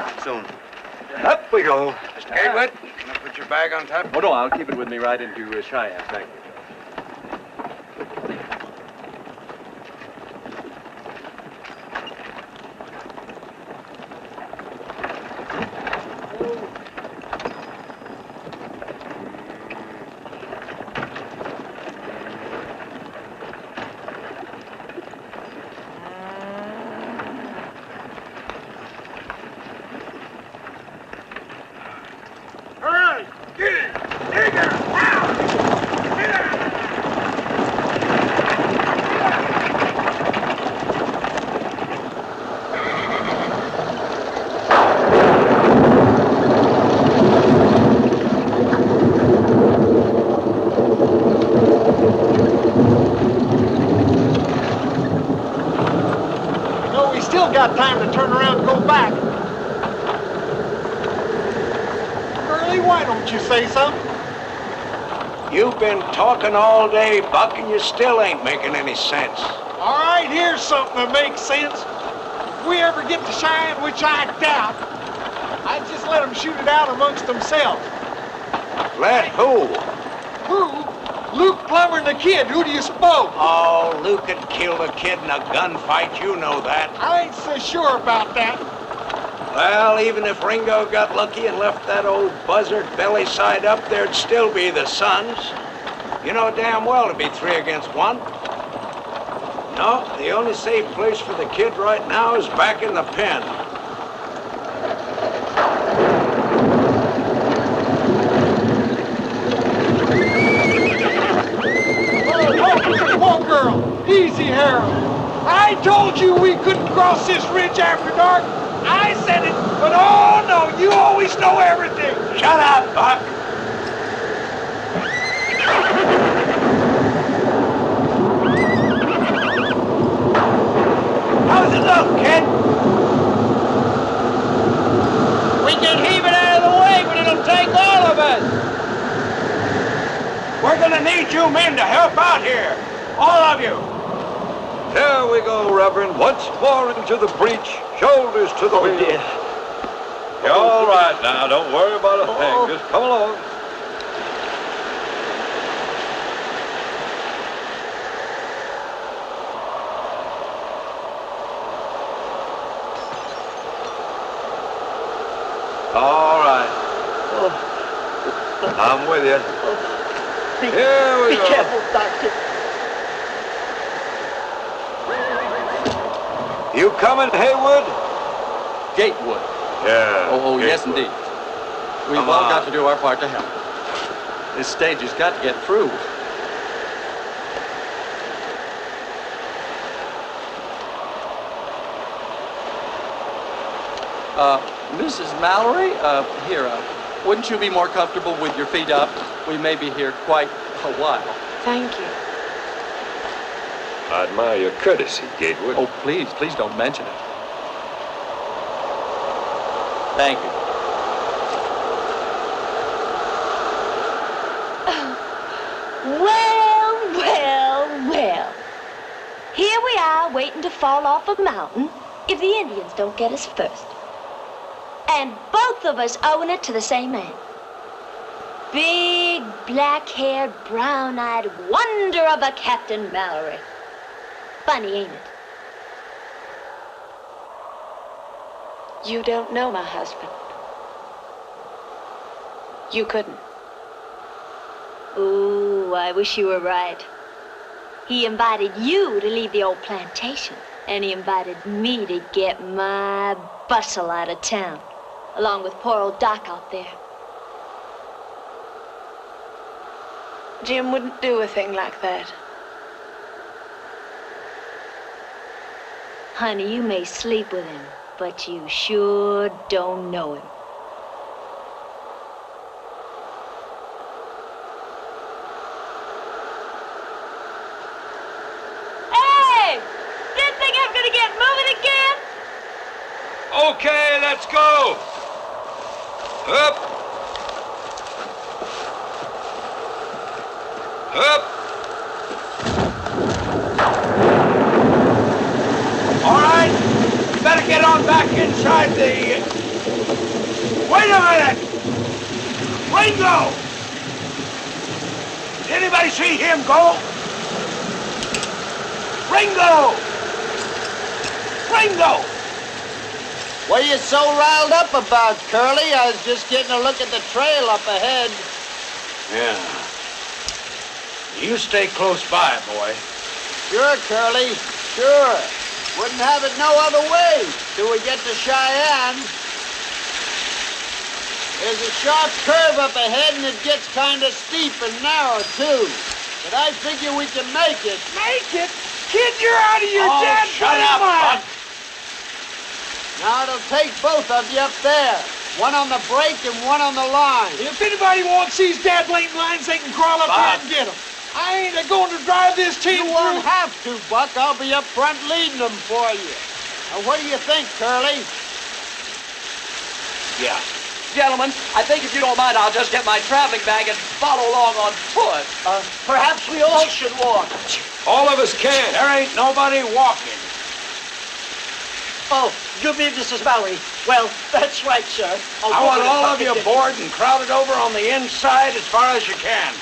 S18: Up we go.
S11: Mr. Gatewood, can I put your bag on top?
S13: Oh, no, I'll keep it with me right into Cheyenne. Thank you.
S3: Hurry! Get it! Digger!
S8: No, we still got time to turn around and go back. Curly, why don't you say something?
S11: You've been talking all day, Buck, and you still ain't making any sense.
S8: All right, here's something that makes sense. If we ever get to Cheyenne, which I doubt, I'd just let them shoot it out amongst themselves.
S11: Let who?
S8: Who? Luke Plummer and the kid. Who do you suppose?
S11: Oh, Luke had killed a kid in a gunfight. You know that.
S8: I ain't so sure about that.
S11: Well, even if Ringo got lucky and left that old buzzard belly side up, there'd still be the Sons. You know damn well it'd be 3 against 1. No, the only safe place for the kid right now is back in the pen.
S8: Oh, girl. Easy, Harold. I told you we couldn't cross this ridge after dark. I said it, but oh no, you always know everything.
S11: Shut up, Buck. How's it look, kid?
S3: We can heave it out of the way, but it'll take all of us.
S11: We're gonna need you men to help out here. All of you.
S2: Here we go, Reverend. Once more into the breach, shoulders to the wheel.
S3: dear.
S2: You're all right now. Don't worry about a thing. Just come along. All right. I'm with you. Here we go.
S3: Be careful, Doctor.
S2: You coming, Haywood?
S13: Gatewood.
S2: Yeah.
S13: Oh, yes,
S2: Gatewood.
S13: indeed. We've all got to do our part to help. This stage has got to get through. Mrs. Mallory, wouldn't you be more comfortable with your feet up? We may be here quite a while.
S20: Thank you.
S2: I admire your courtesy, Gatewood.
S13: Oh, please don't mention it. Thank you.
S4: Well. Here we are waiting to fall off a mountain if the Indians don't get us first. And both of us owing it to the same man. Big, black-haired, brown-eyed wonder of a Captain Mallory. Funny, ain't it?
S20: You don't know my husband. You couldn't.
S4: Ooh, I wish you were right. He invited you to leave the old plantation, and he invited me to get my bustle out of town, along with poor old Doc out there.
S20: Jim wouldn't do a thing like that.
S4: Honey, you may sleep with him, but you sure don't know him. Hey! Didn't think I was gonna get moving again?
S2: Okay, let's go. Up! Up!
S11: All right, better get on back inside the... Wait a minute! Ringo! Did anybody see him go? Ringo! Ringo!
S21: What are you so riled up about, Curly? I was just getting a look at the trail up ahead.
S11: Yeah. You stay close by, boy.
S21: Sure, Curly, sure. Wouldn't have it no other way till we get to Cheyenne. There's a sharp curve up ahead and it gets kind of steep and narrow, too. But I figure we can make it.
S10: Make it? Kid, you're out of your damn
S11: shut up,
S10: mind.
S21: Now it'll take both of you up there. One on the brake and one on the line.
S8: If anybody wants these dad lane lines, they can crawl up here and get them. I ain't going to drive this team.
S21: You won't have to, Buck. I'll be up front leading them for you. Now, what do you think, Curly?
S11: Yeah.
S13: Gentlemen, I think if you don't mind, I'll just get my traveling bag and follow along on foot.
S21: Perhaps we all should walk.
S11: All of us can. There ain't nobody walking.
S9: Oh, you mean Mrs. Mallory? Well, that's right, sir.
S11: I want all of you aboard and crowded over on the inside as far as you can.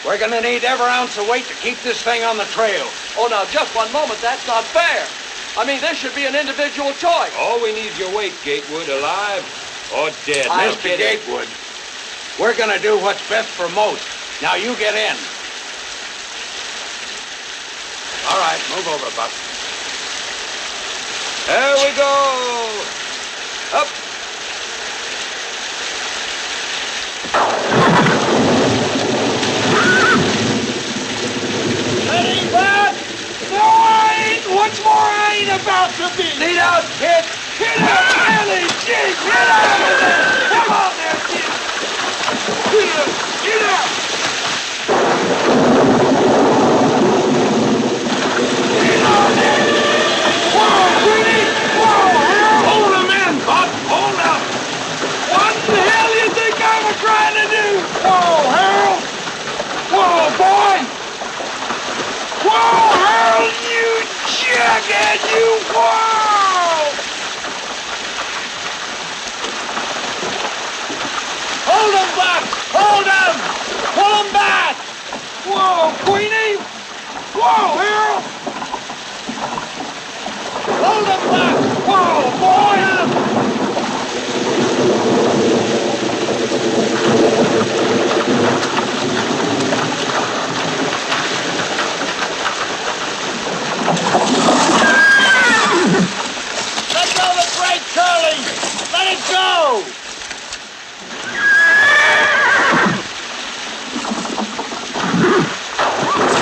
S11: We're gonna need every ounce of weight to keep this thing on the trail.
S13: Oh, now, just one moment. That's not fair. I mean, this should be an individual choice.
S1: All we need is your weight, Gatewood, alive or dead.
S11: Mr. Gatewood, we're gonna do what's best for most. Now you get in. All right, move over, Buck.
S1: There we go. Up.
S8: Ready, Buck? No, I ain't. What's more, I ain't about to be.
S11: Lead out, kid.
S8: Get out, Ellie. Gee, get out of there. Come on there, kid. Get out. Get on there. Whoa, Queenie. Whoa, Harold. Hold him in, Buck. Hold up. What the hell do you think I'm trying to do? Whoa, Harold. Whoa, boy. Whoa, Harold, you jackass, you. Whoa. Hold him, Buck! Hold him! Pull him back! Whoa, Queenie! Whoa, Harold! Hold him, Buck! Whoa, boy! Let go of the brake, Curly! Let it go!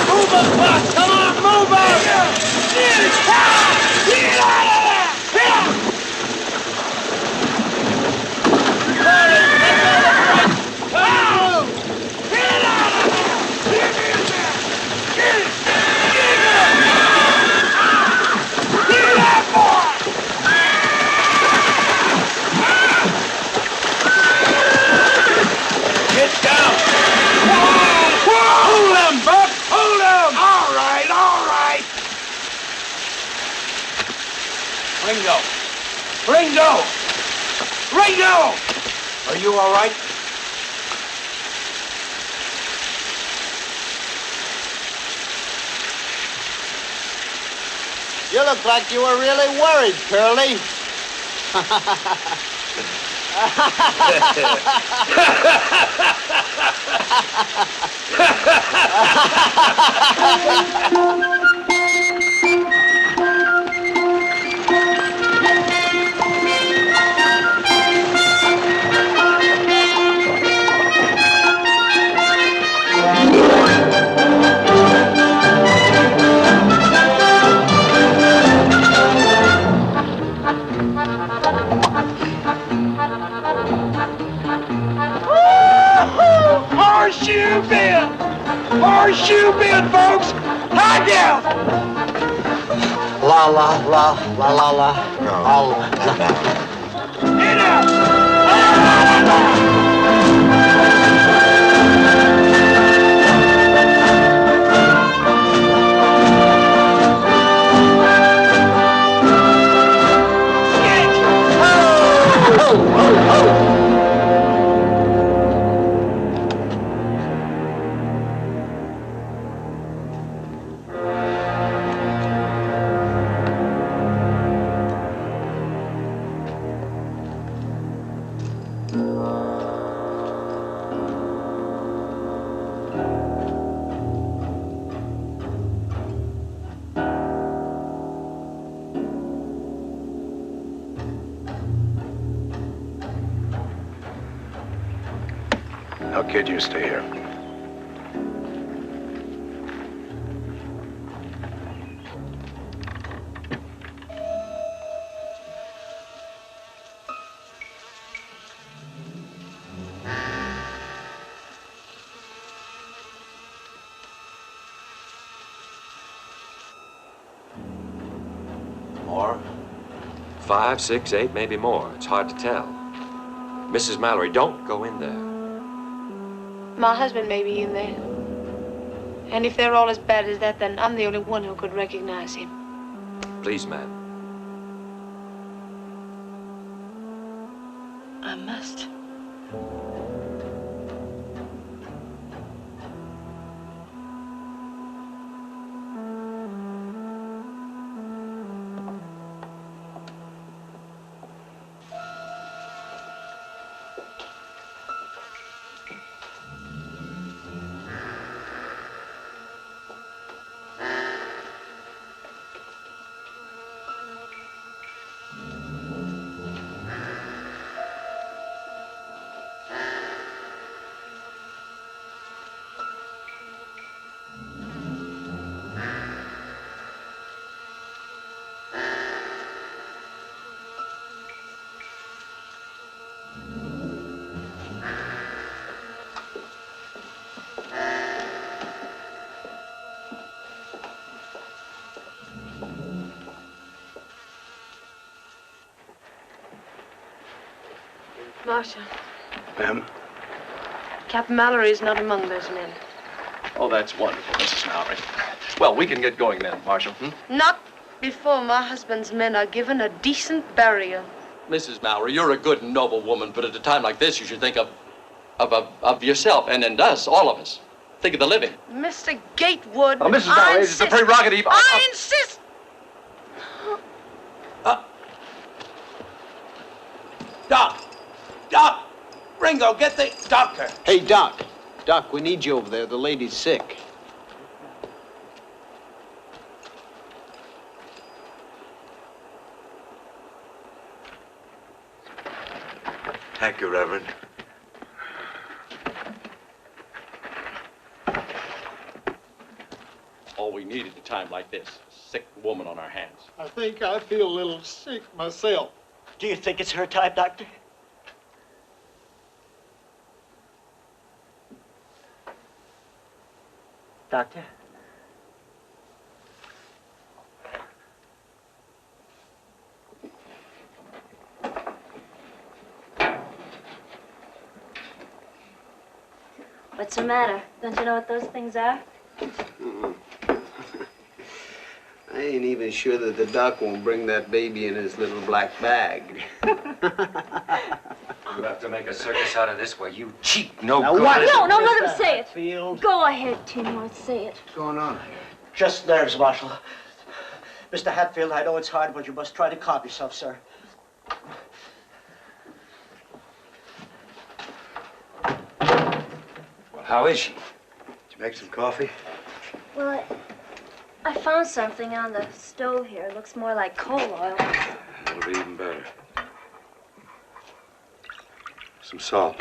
S8: Move up, Buck! Come on, move up! Get out of there! Curly, let go of the brake! Move! Get out of there! Get in there! Get it! Get that boy! Get down! Whoa! Hold him, Buck! Hold him! All right, all right!
S11: Ringo! Ringo! Ringo! Are you all right?
S21: You look like you were really worried, Curly.
S8: Horseshoe bend! Horseshoe bend, folks! High down!
S21: La la la la la la.
S15: No.
S21: All
S8: Get out!
S18: Kid, you stay here.
S1: More? 5, 6, 8, maybe more. It's hard to tell. Mrs. Mallory, don't go in there.
S20: My husband may be in there. And if they're all as bad as that, then I'm the only one who could recognize him.
S1: Please, ma'am.
S20: I must. Marshal,
S18: Ma'am?
S20: Captain Mallory is not among those men.
S13: Oh, that's wonderful, Mrs. Mallory. Well, we can get going then, Marshal.
S20: Not before my husband's men are given a decent burial.
S13: Mrs. Mallory, you're a good and noble woman, but at a time like this, you should think of yourself and us, all of us. Think of the living.
S20: Mr. Gatewood,
S13: Oh, Mrs. Mallory, it's a prerogative.
S20: I insist.
S21: Doc! Doc! Ringo, get the doctor.
S15: Hey, Doc. Doc, we need you over there. The lady's sick.
S2: Thank you, Reverend.
S13: All we need at a time like this, a sick woman on our hands.
S8: I think I feel a little sick myself.
S9: Do you think it's her type, Doctor? Doctor?
S4: What's the matter? Don't you know what those things are?
S15: I ain't even sure that the doc won't bring that baby in his little black bag.
S1: You have to make a circus out of this, where you cheat no
S9: Now
S1: good.
S9: what is
S4: No,
S9: it,
S4: no, let
S9: Mr.
S4: him say it.
S9: Hatfield?
S4: Go ahead, Tinworth, say it.
S15: What's going on?
S9: Just nerves, Marshal. Mr. Hatfield, I know it's hard, but you must try to calm yourself, sir.
S1: Well, how is she?
S2: Did you make some coffee?
S4: Well, I found something on the stove here. It looks more like coal oil.
S2: That'll be even better. Some salt.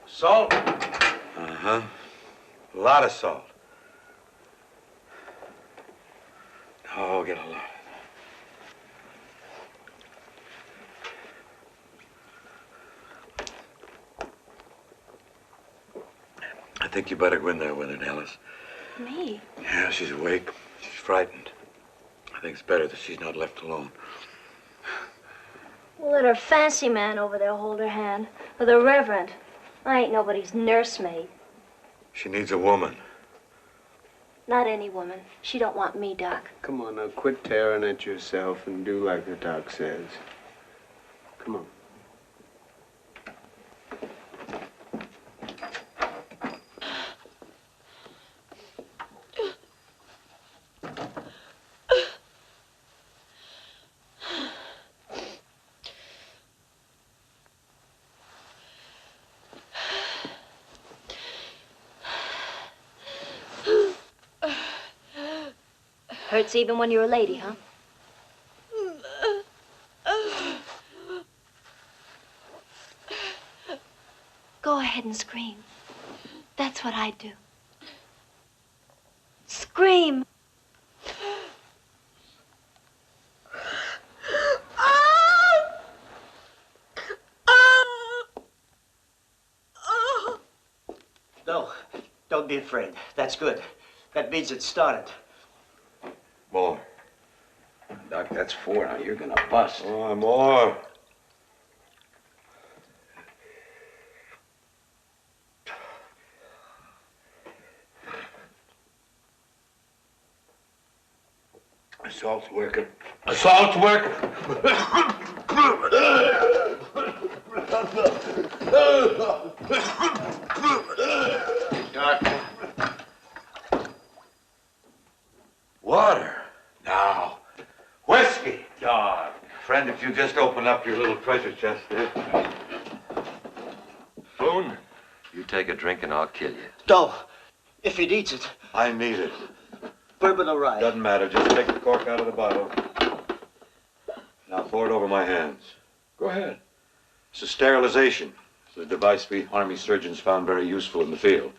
S21: Salt?
S2: Uh-huh. A lot of salt. Oh, get a lot. I think you better go in there with her, Nellis.
S4: Me?
S2: Yeah, she's awake. She's frightened. I think it's better that she's not left alone.
S4: Well, let her fancy man over there hold her hand. Or the Reverend. I ain't nobody's nursemaid.
S2: She needs a woman.
S4: Not any woman. She don't want me, Doc.
S15: Come on, now quit tearing at yourself and do like the doc says. Come on.
S4: Hurts even when you're a lady, huh? Go ahead. ahead and scream. That's what I'd do. Scream.
S9: No, don't be afraid. That's good. That means it started.
S2: More.
S18: Doc, that's 4. Now you're gonna bust.
S2: Oh, more. Assault's working. Assault's working.
S18: Doc.
S2: Water. Now. Whiskey. Dog. Friend, if you just open up your little treasure chest there.
S1: Boone, you take a drink and I'll kill you.
S9: No, if he needs it.
S2: I need it.
S9: Bourbon or rye?
S2: Doesn't matter. Just take the cork out of the bottle. Now pour it over my hands. Go ahead. It's a sterilization. It's a device we Army surgeons found very useful in the field.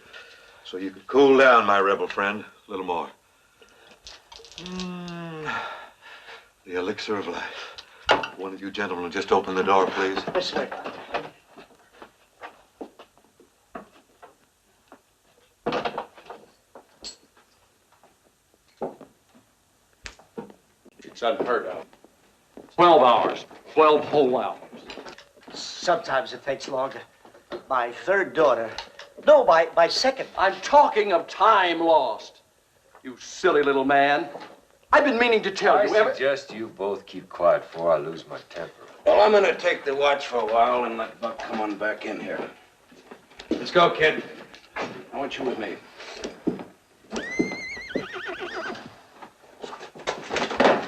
S2: So you could cool down, my rebel friend. A little more. The elixir of life. One of you gentlemen will just open the door, please.
S9: Yes, sir.
S12: It's unheard of. 12 hours. 12 whole hours.
S9: Sometimes it takes longer. My third daughter. No, my second.
S12: I'm talking of time lost. You silly little man. I've been meaning to tell you.
S1: I suggest you both keep quiet before I lose my temper.
S18: Well, I'm gonna take the watch for a while and let Buck come on back in here.
S12: Let's go, kid.
S18: I want you with me.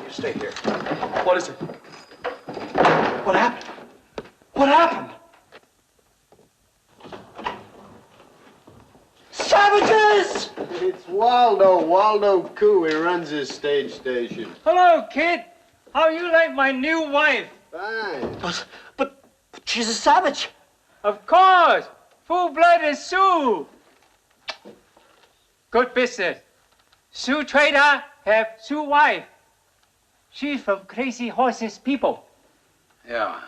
S18: You stay here.
S12: What is it? What happened? What happened?
S21: Savages! It's Waldo Cooley runs this stage station.
S7: Hello, kid. How you like my new wife?
S21: Fine.
S9: But she's a savage.
S7: Of course. Full-blooded Sioux. Good business. Sioux trader have Sioux wife. She's from Crazy Horses people.
S18: Yeah.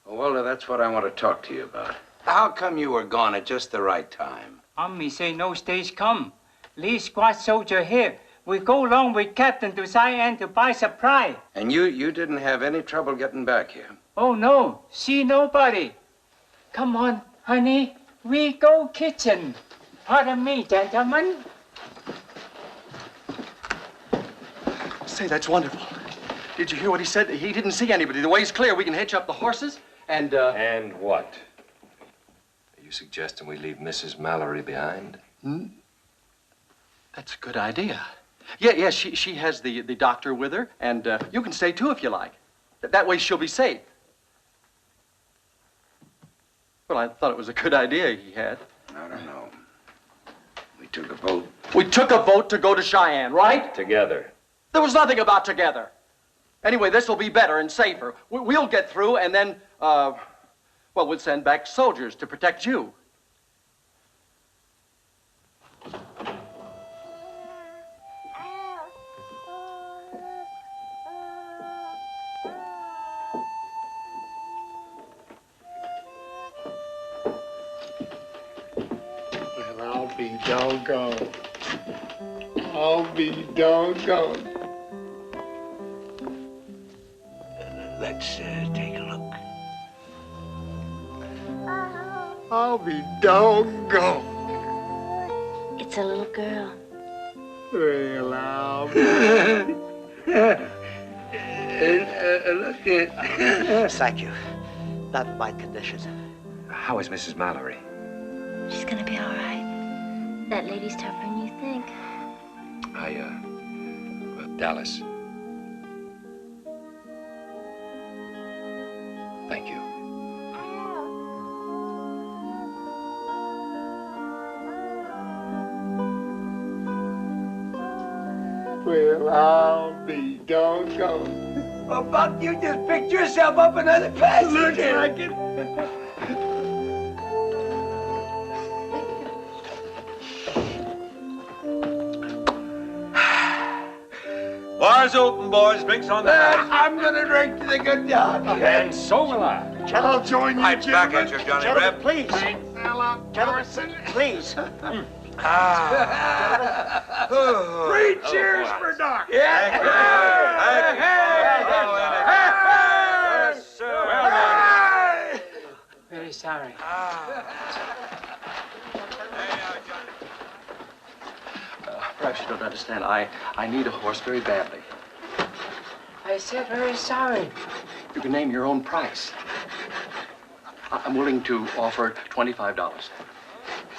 S18: Well, Waldo, that's what I want to talk to you about. How come you were gone at just the right time?
S7: Army say no stage come. Lee squad soldier here. We go along with Captain to Cheyenne to buy supply.
S18: And you didn't have any trouble getting back here?
S7: Oh, no. See nobody. Come on, honey. We go kitchen. Pardon me, gentlemen.
S12: Say, that's wonderful. Did you hear what he said? He didn't see anybody. The way's clear. We can hitch up the horses and,
S1: And what? Are you suggesting we leave Mrs. Mallory behind?
S12: That's a good idea. Yeah, she has the doctor with her, and you can stay too if you like. That way she'll be safe. Well, I thought it was a good idea he had.
S18: I don't know. We took a vote.
S12: We took a vote to go to Cheyenne, right?
S1: Together.
S12: There was nothing about together. Anyway, this will be better and safer. We'll get through, and then, well, we'll send back soldiers to protect you.
S21: Well, I'll be doggone. I'll be doggone.
S9: Let's take a look.
S21: I'll be doggone.
S4: It's a little girl.
S21: Well, I'll
S9: Look at. Thank you. Not my condition.
S1: How is Mrs. Mallory?
S4: She's gonna be all right. That lady's tougher than you think.
S1: Dallas. Thank you.
S21: Well, I'll be doggone. Well, Buck, you just picked yourself up another passenger. Looks like it.
S2: Bar's open, boys. Drinks on the house.
S21: I'm gonna drink to the good God.
S2: And so will I.
S21: I'll join you,
S2: Right back at you, Johnny Reb.
S9: Please. Gentlemen, please.
S21: Three cheers for Doc.
S2: Thank you.
S7: Very sorry.
S13: Perhaps you don't understand. I need a horse very badly.
S7: I said very sorry.
S13: You can name your own price. I'm willing to offer $25.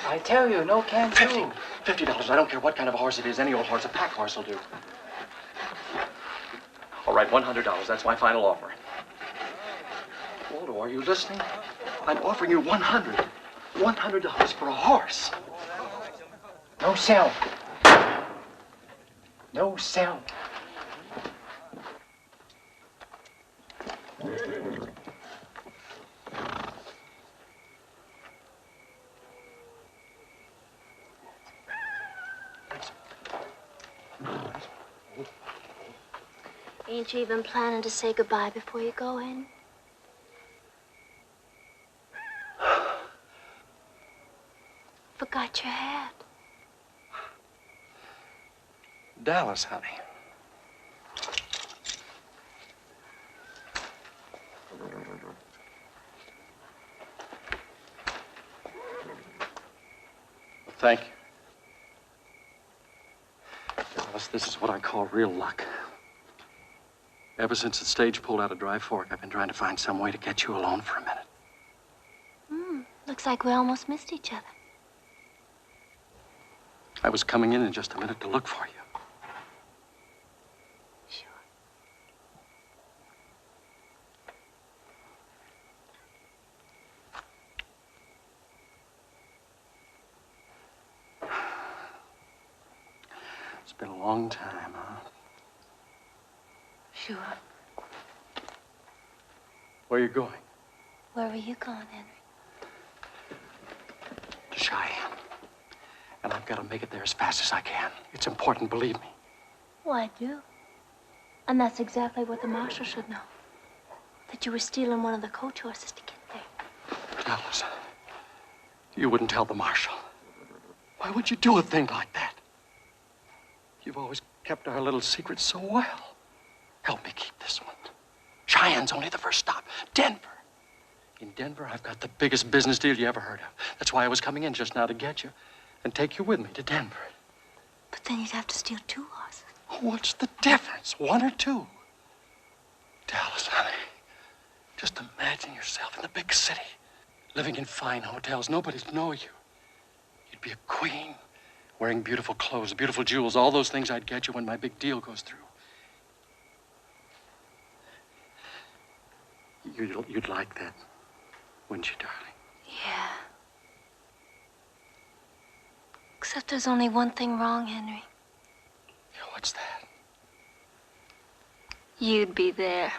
S7: I tell you, no can do.
S13: $50. I don't care what kind of a horse it is. Any old horse, a pack horse will do. All right, $100. That's my final offer. Waldo, are you listening? I'm offering you $100. $100 for a horse.
S7: No sell. No sell.
S4: Ain't you even planning to say goodbye before you go in? Forgot your hat.
S13: Dallas, honey. Thank you. Dallas, this is what I call real luck. Ever since the stage pulled out of Dry Fork, I've been trying to find some way to get you alone for a minute.
S4: Looks like we almost missed each other.
S13: I was coming in just a minute to look for you. It's been a long time, huh?
S4: Sure.
S13: Where are you going?
S4: Where were you going, Henry?
S13: To Cheyenne. And I've got to make it there as fast as I can. It's important, believe me.
S4: Oh, I do. And that's exactly what the marshal should know. That you were stealing one of the coach horses to get there.
S13: Dallas, you wouldn't tell the marshal. Why would you do a thing like that? You've always kept our little secret so well. Help me keep this one. Cheyenne's only the first stop. Denver. In Denver, I've got the biggest business deal you ever heard of. That's why I was coming in just now to get you and take you with me to Denver.
S4: But then you'd have to steal 2 horses.
S13: What's the difference? 1 or 2? Dallas, honey, just imagine yourself in the big city, living in fine hotels. Nobody'd know you. You'd be a queen, wearing beautiful clothes, beautiful jewels, all those things I'd get you when my big deal goes through. You'd like that, wouldn't you, darling?
S4: Yeah. Except there's only one thing wrong, Henry.
S13: Yeah, what's that?
S4: You'd be there.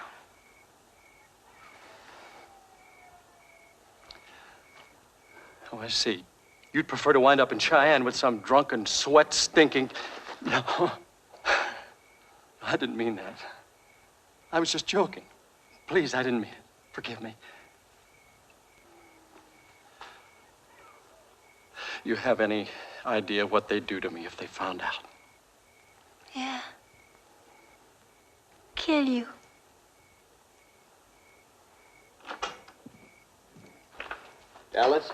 S13: Oh, I see. You'd prefer to wind up in Cheyenne with some drunken, sweat-stinking... No. I didn't mean that. I was just joking. Please, I didn't mean it. Forgive me. You have any idea what they'd do to me if they found out?
S4: Yeah. Kill you.
S21: Dallas?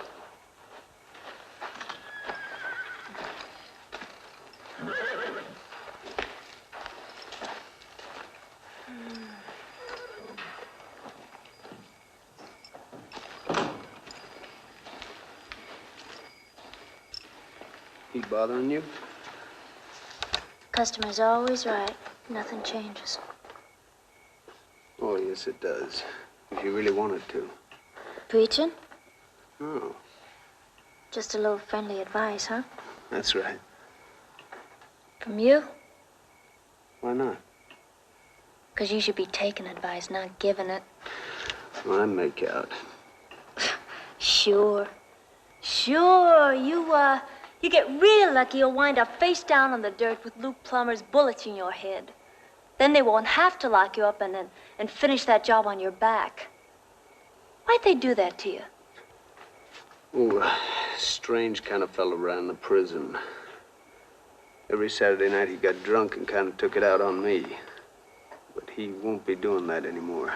S15: He bothering you?
S4: Customer's always right. Nothing changes.
S15: Oh, yes, it does. If you really wanted to.
S4: Preaching?
S15: Oh,
S4: Just a little friendly advice, huh?
S15: that's right.
S4: From you?
S15: Why not?
S4: 'Cause you should be taking advice, not giving it.
S15: Well, I make out.
S4: Sure. Sure. You get real lucky, you'll wind up face down on the dirt with Luke Plummer's bullets in your head. Then they won't have to lock you up and finish that job on your back. Why'd they do that to you?
S15: Oh, a strange kind of fellow ran the prison. Every Saturday night he got drunk and kind of took it out on me. But he won't be doing that anymore.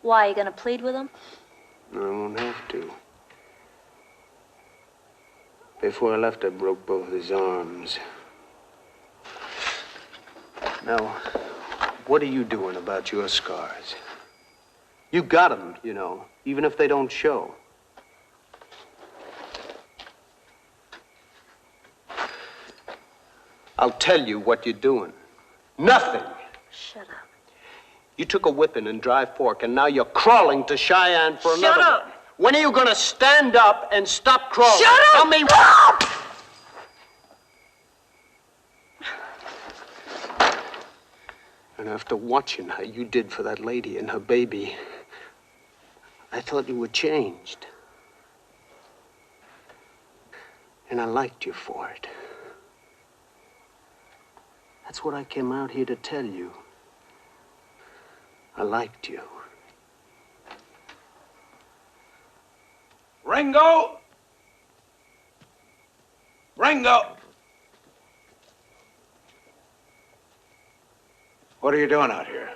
S4: Why, you gonna plead with them?
S15: No, I won't have to. Before I left, I broke both his arms. Now, what are you doing about your scars? You got them, you know, even if they don't show. I'll tell you what you're doing. Nothing.
S4: Shut up.
S15: You took a whipping and dry fork, and now you're crawling to Cheyenne for another.
S10: Shut up!
S15: One. When are you gonna stand up and stop crawling?
S10: Shut up!
S15: Tell me. And after watching how you did for that lady and her baby, I thought you were changed. And I liked you for it. That's what I came out here to tell you. I liked you.
S11: Ringo! Ringo! What are you doing out here?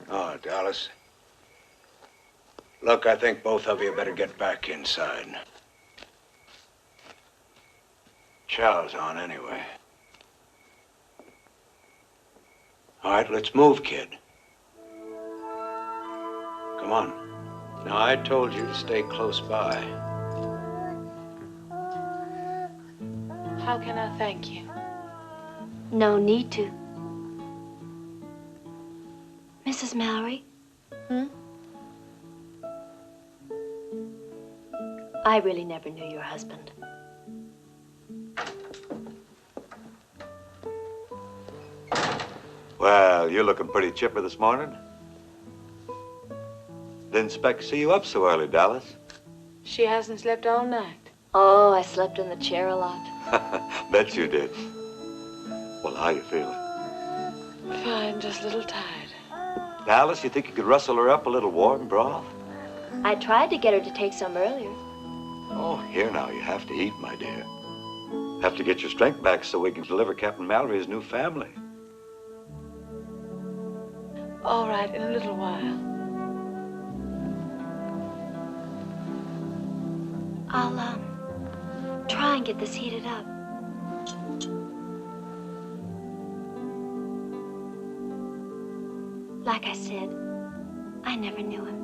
S11: Oh, Dallas. Look, I think both of you better get back inside. Chow's on anyway. All right, let's move, kid. Come on. Now, I told you to stay close by.
S20: How can I thank you?
S4: No need to. Mrs. Mallory? I really never knew your husband.
S2: Well, you're looking pretty chipper this morning. Didn't expect to see you up so early, Dallas.
S20: She hasn't slept all night.
S4: Oh, I slept in the chair a lot.
S2: Bet you did. Well, how you feeling?
S20: Fine, just a little tired.
S2: Dallas, you think you could rustle her up a little warm broth?
S4: I tried to get her to take some earlier.
S2: Oh, here now, you have to eat, my dear. Have to get your strength back so we can deliver Captain Mallory his new family.
S20: All right, in a little while.
S4: I'll, try and get this heated up. Like I said, I never knew him.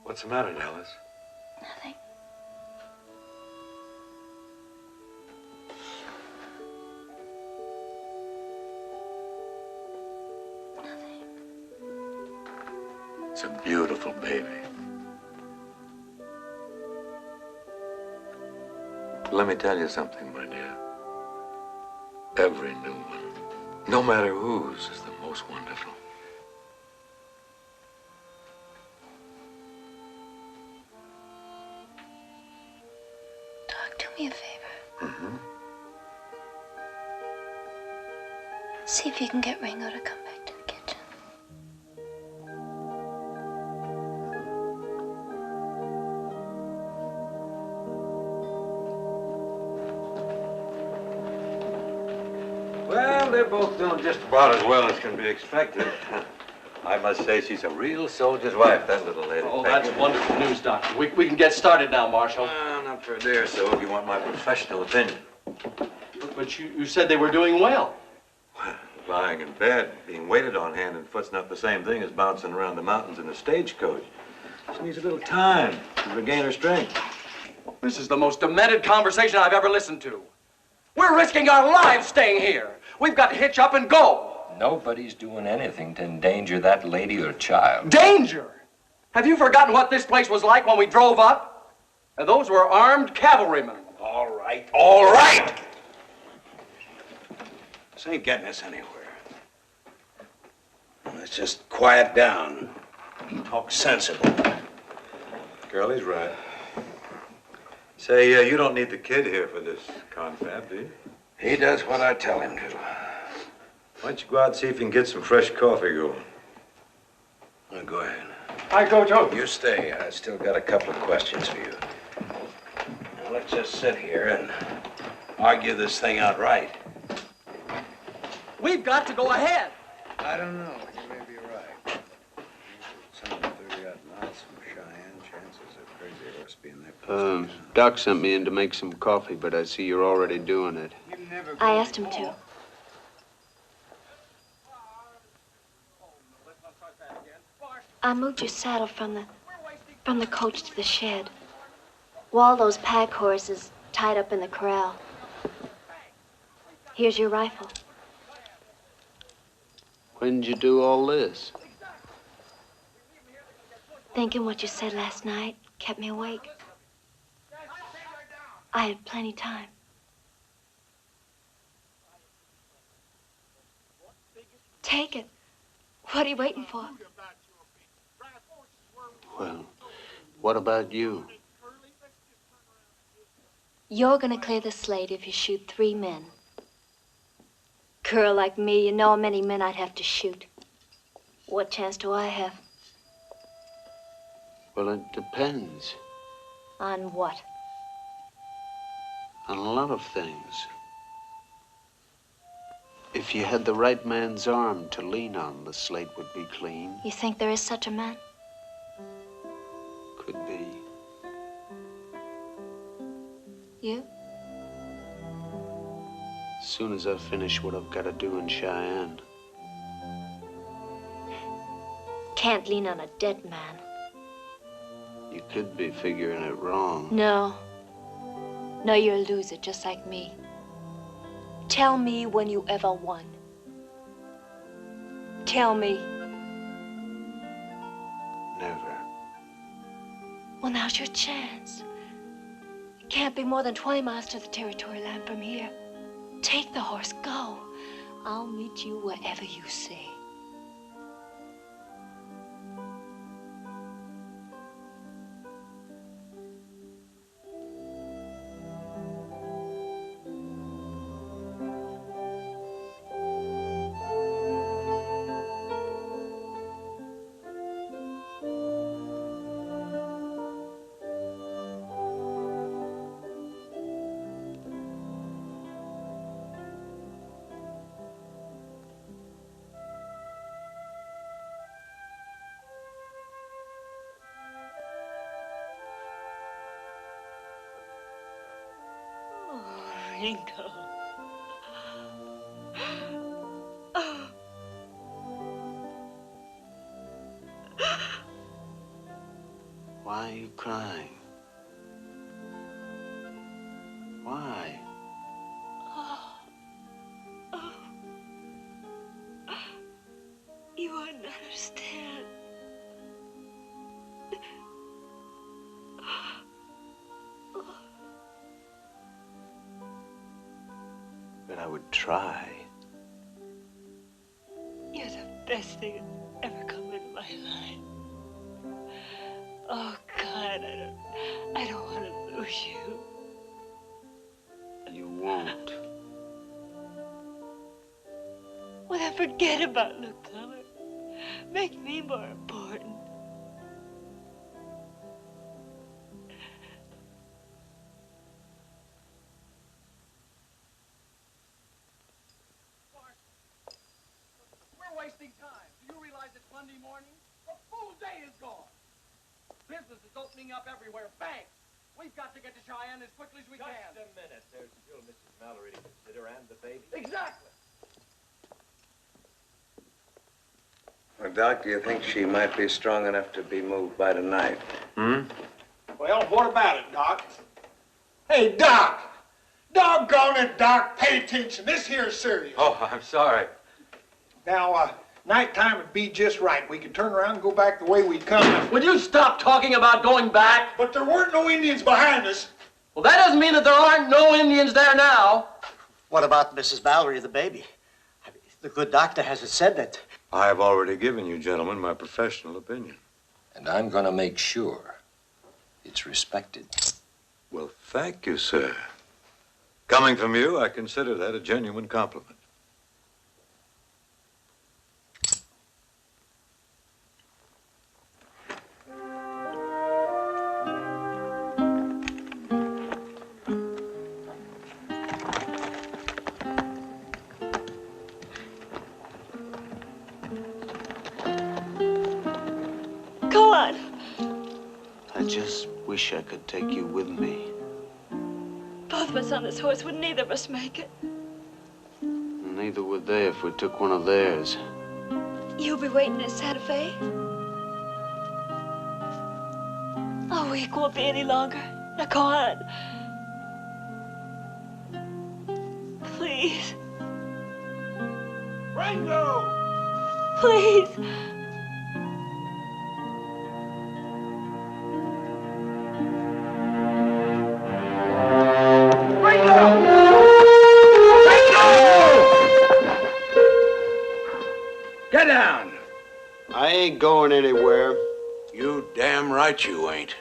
S2: What's the matter, Dallas?
S4: Nothing.
S2: It's a beautiful baby. Let me tell you something, my dear. Every new one, no matter whose, is the most wonderful.
S4: Do me a favor.
S2: Mm-hmm.
S4: See if you can get Ringo to come back to the kitchen.
S2: Well, they're both doing just about as well as can be expected. I must say she's a real soldier's wife, that little lady.
S13: Oh, that's wonderful news, Doctor. We can get started now, Marshal.
S2: Not for a day or so, if you want my professional opinion.
S13: But you said they were doing well.
S2: Lying in bed, being waited on hand and foot's not the same thing as bouncing around the mountains in a stagecoach. She needs a little time to regain her strength.
S13: This is the most demented conversation I've ever listened to. We're risking our lives staying here. We've got to hitch up and go.
S1: Nobody's doing anything to endanger that lady or child.
S14: Danger! Have you forgotten what this place was like when we drove up? And those were armed cavalrymen.
S11: All right, all right! This ain't getting us anywhere. Let's just quiet down. Talk sensible.
S2: Curly's right. Say, you don't need the kid here for this confab, do you?
S18: He does what I tell him to.
S2: Why don't you go out and see if you can get some fresh coffee going?
S11: Now, go ahead.
S14: I go too.
S18: You stay. I still got a couple of questions for you.
S11: Now, let's just sit here and argue this thing out right.
S14: We've got to go ahead.
S18: I don't know. You may be right. It's 130-odd miles from Cheyenne. Chances of Crazy Horse being there.
S15: Doc sent me in to make some coffee, but I see you're already doing it.
S4: I asked him to. I moved your saddle from the coach to the shed. Waldo's pack horse is tied up in the corral. Here's your rifle.
S15: When did you do all this?
S4: Thinking what you said last night kept me awake. I had plenty time. Take it. What are you waiting for?
S15: Well, what about you?
S4: You're gonna clear the slate if you shoot 3 men. Girl like me, you know how many men I'd have to shoot. What chance do I have?
S15: Well, it depends
S4: On what?
S15: on a lot of things. If you had the right man's arm to lean on, the slate would be clean.
S4: You think there is such a man?
S15: Could be.
S4: You?
S15: As soon as I finish what I've got to do in Cheyenne.
S4: Can't lean on a dead man.
S15: You could be figuring it wrong.
S4: No. No, you're a loser, just like me. Tell me when you ever won. Tell me.
S15: Never.
S4: Well, now's your chance. It can't be more than 20 miles to the territory line from here. Take the horse, go. I'll meet you wherever you say. Ringo.
S15: Why are you crying? Why?
S4: You wouldn't understand.
S15: But I would try.
S4: You're the best thing that's ever come into my life. Oh, God, I don't want to lose you.
S15: You won't.
S4: Well, then forget about Luke Plummer. Make me more important.
S14: We're wasting time. Do you realize it's Monday morning? A full day is gone. Business is opening up everywhere. Banks. We've got to get to Cheyenne as quickly as we can.
S1: Just a minute. There's still Mrs. Mallory to consider and the baby.
S14: Exactly.
S18: Well, Doc, do you think she might be strong enough to be moved by tonight?
S8: Well, what about it, Doc? Hey, Doc! Doggone it, Doc. Pay attention. This here's serious.
S2: Oh, I'm sorry.
S8: Now, nighttime would be just right. We could turn around and go back the way we come.
S12: Would you stop talking about going back?
S8: But there weren't no Indians behind us.
S12: Well, that doesn't mean that there aren't no Indians there now.
S9: What about Mrs. Mallory, the baby? The good doctor has said that.
S2: I've already given you, gentlemen, my professional opinion.
S1: And I'm going to make sure it's respected.
S2: Well, thank you, sir. Coming from you, I consider that a genuine compliment.
S4: Go on.
S15: I just wish I could take you with me.
S4: Both of us on this horse would neither of us make it.
S15: Neither would they if we took one of theirs.
S4: You'll be waiting in Santa Fe? Our week won't be any longer. Now go on. Please.
S8: Ringo!
S4: Please.
S11: Get down.
S15: I ain't going anywhere.
S11: You damn right you ain't.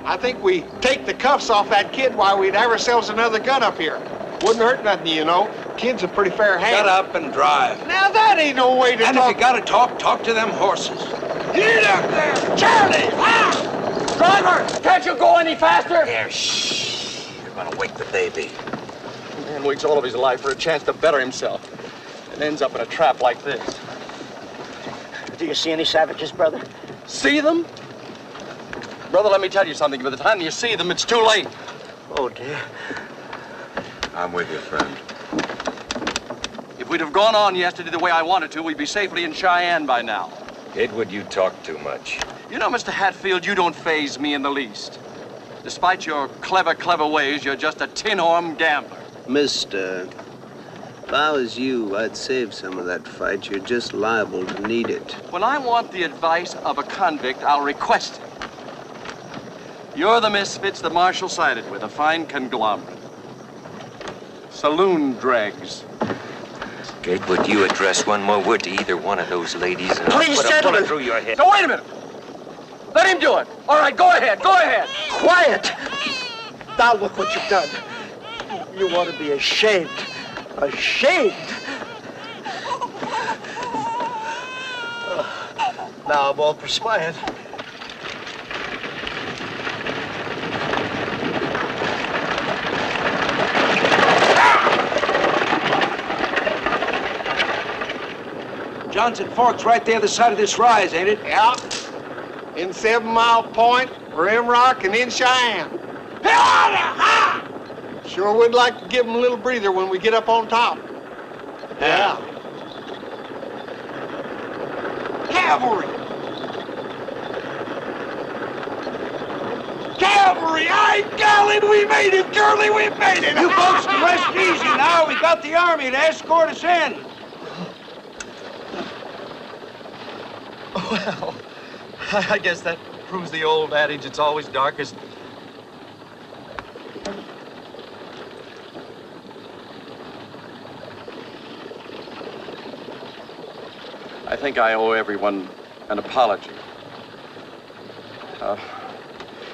S8: I think we take the cuffs off that kid while we'd have ourselves another gun up here. Wouldn't hurt nothing, you know. Kid's a pretty fair hand.
S11: Shut up and drive.
S8: Now that ain't no way to
S11: and
S8: talk.
S11: if you gotta talk to them horses.
S8: Get up there!
S12: Charlie! Ah! Driver, can't you go any faster?
S11: Here, shh. You're gonna wake the baby.
S17: A man waits all of his life for a chance to better himself and ends up in a trap like this.
S9: Do you see any savages, brother?
S17: See them? Brother, let me tell you something. By the time you see them, it's too late.
S9: Oh, dear.
S2: I'm with you, friend.
S17: If we'd have gone on yesterday the way I wanted to, we'd be safely in Cheyenne by now.
S1: Edward, you talk too much.
S17: You know, Mr. Hatfield, you don't faze me in the least. Despite your clever ways, you're just a tin-horn gambler.
S15: Mister, if I was you, I'd save some of that fight. You're just liable to need it.
S17: When I want the advice of a convict, I'll request it. You're the misfits the marshal sided with, a fine conglomerate. Saloon dregs.
S1: Gatewood, you address one more word to either one of those ladies, and
S12: Please,
S1: I'll put a
S12: gentlemen.
S1: bullet through your head.
S12: Now, wait a minute. Let him do it. All right, go ahead, go ahead.
S9: Quiet! Now look what you've done. You ought to be ashamed. Ashamed! Now I'm all perspired.
S11: Johnson Fork's right there the side of this rise, ain't it?
S8: Yeah. In 7 Mile Point, Rim Rock, and in Cheyenne. Sure would like to give them a little breather when we get up on top. Yeah. Cavalry! Cavalry! Aye, golly, we made it, Curly, we made it!
S11: You folks can rest easy now. We got the army to escort us in.
S17: Well, I guess that proves the old adage, it's always darkest. I think I owe everyone an apology.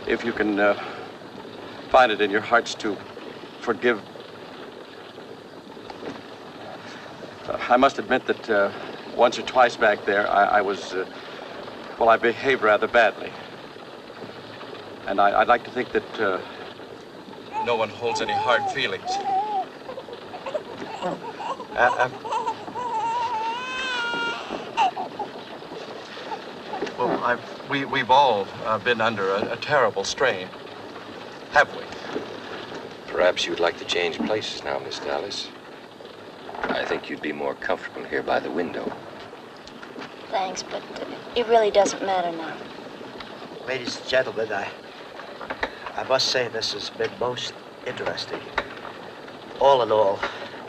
S17: If you can find it in your hearts to forgive. I must admit that once or twice back there, I was, well, I behaved rather badly.
S13: And I'd like to think that no one holds any hard feelings. Well, we've all been under a terrible strain, have we?
S1: Perhaps you'd like to change places now, Miss Dallas. I think you'd be more comfortable here by the window.
S4: Thanks, but it really doesn't matter now.
S9: Ladies and gentlemen, I must say this has been most interesting. All in all,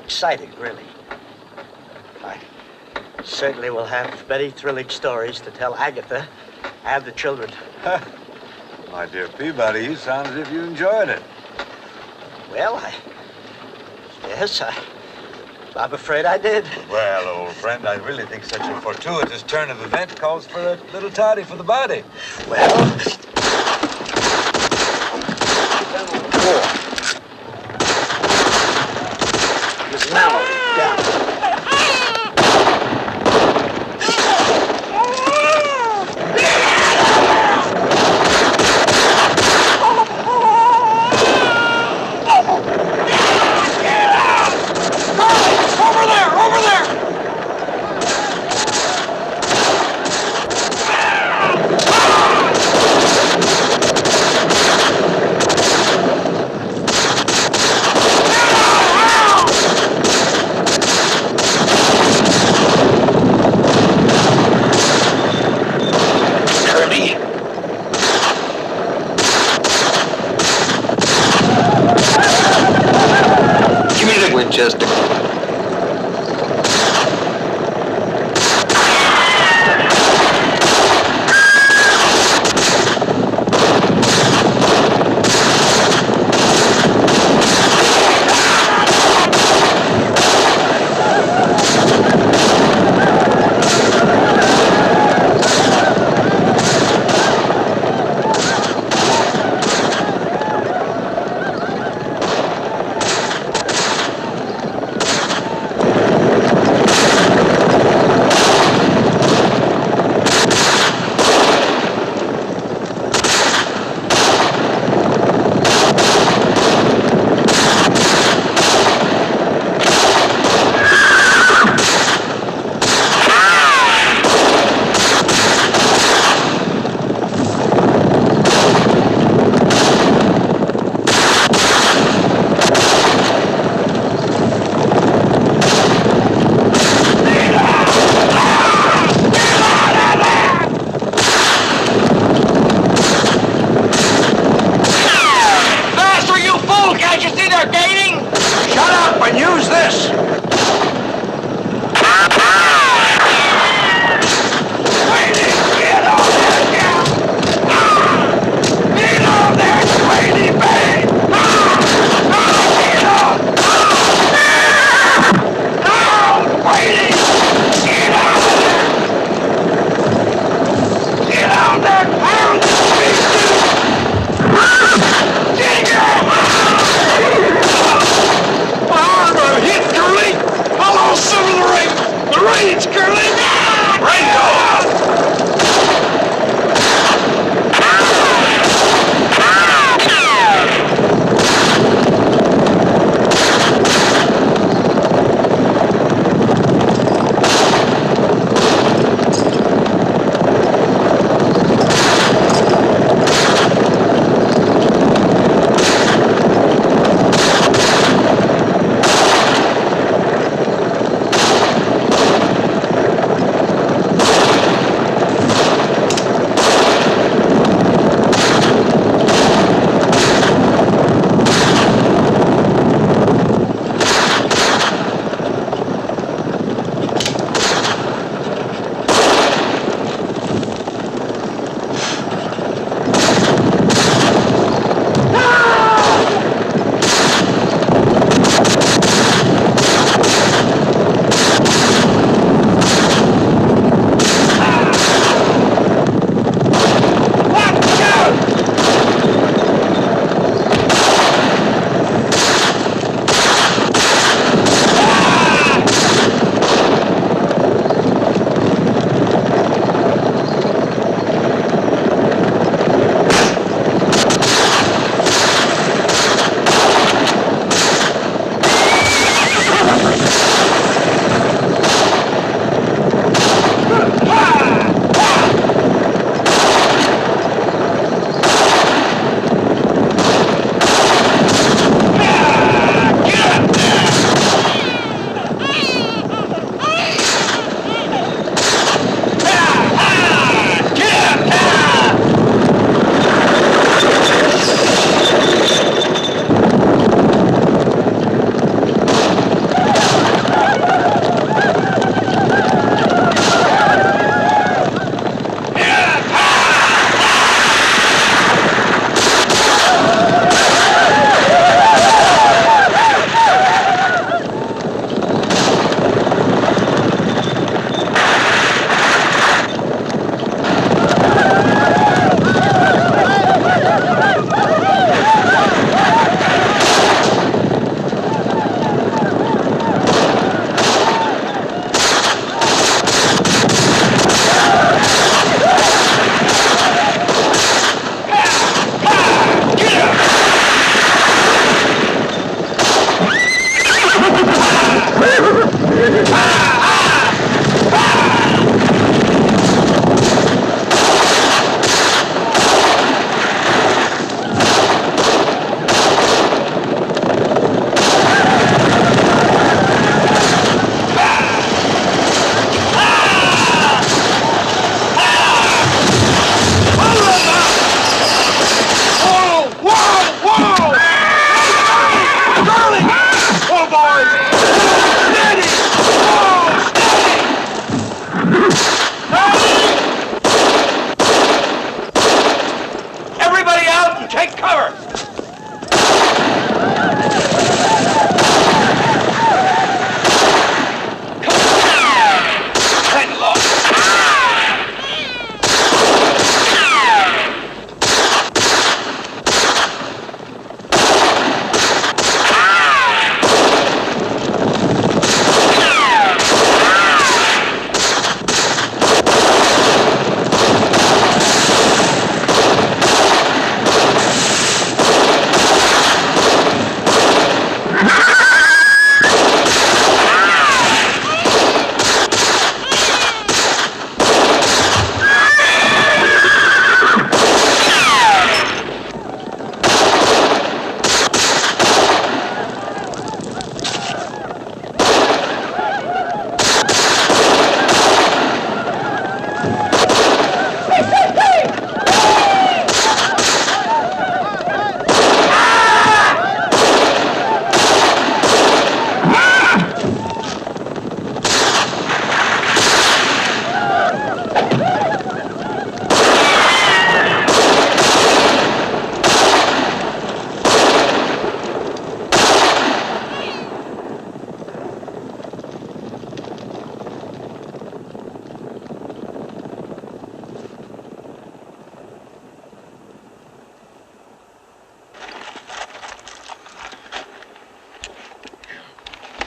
S9: exciting, really. I certainly will have many thrilling stories to tell Agatha and the children.
S18: My dear Peabody, you sound as if you enjoyed it.
S9: Well, yes, I'm afraid I did.
S18: Well, old friend, I really think such a fortuitous turn of event calls for a little toddy for the body.
S9: Well... Just now, down.
S1: Winchester.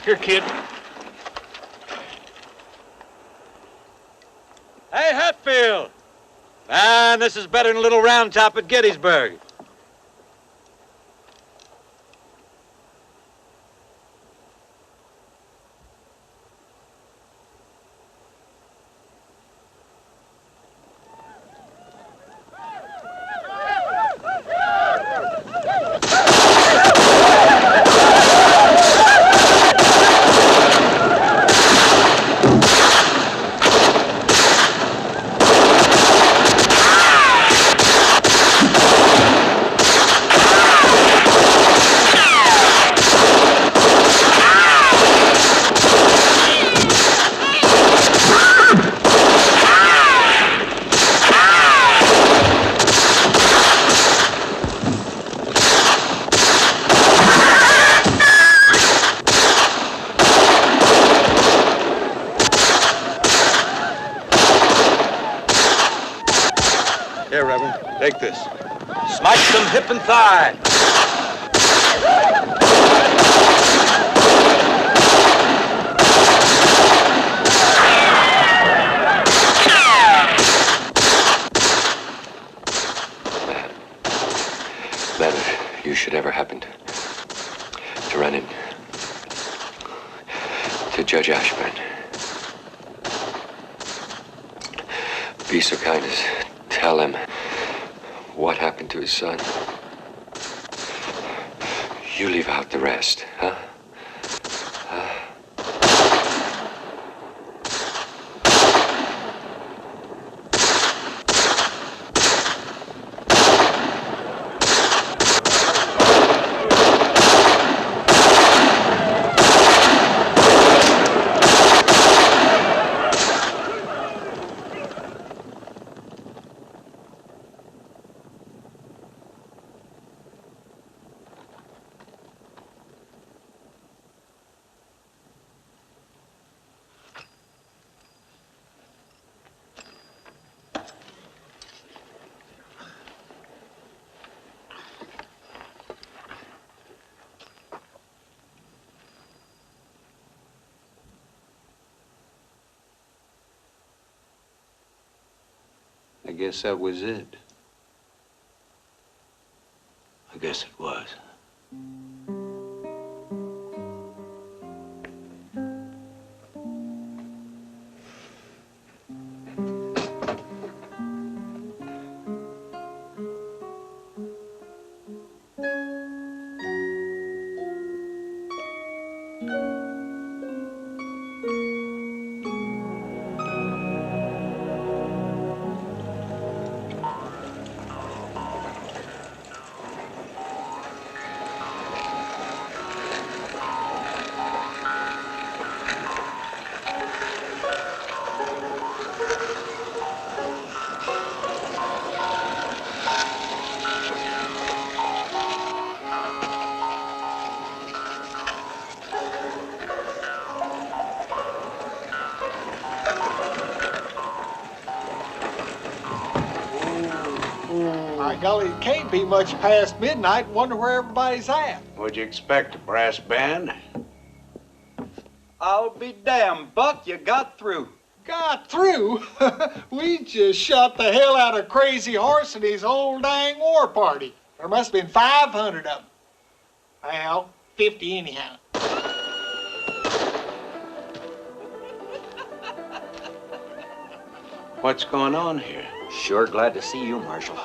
S12: Here, kid.
S2: Hey, Hatfield! Man, this is better than a little round top at Gettysburg. Here, Reverend, take this. Smite them hip and thigh.
S1: Man, if you should ever happen to run in to Judge Ashburn, be so kind as tell him what happened to his son. You leave out the rest, huh?
S15: I guess that was it.
S11: I guess it was.
S8: My golly, it can't be much past midnight. Wonder where everybody's at.
S11: What'd you expect, a brass band?
S6: I'll be damned, Buck, you got through.
S8: Got through? We just shot the hell out of Crazy Horse and his whole dang war party. There must have been 500 of them. Well, 50 anyhow.
S11: What's going on here?
S6: Sure glad to see you, Marshal.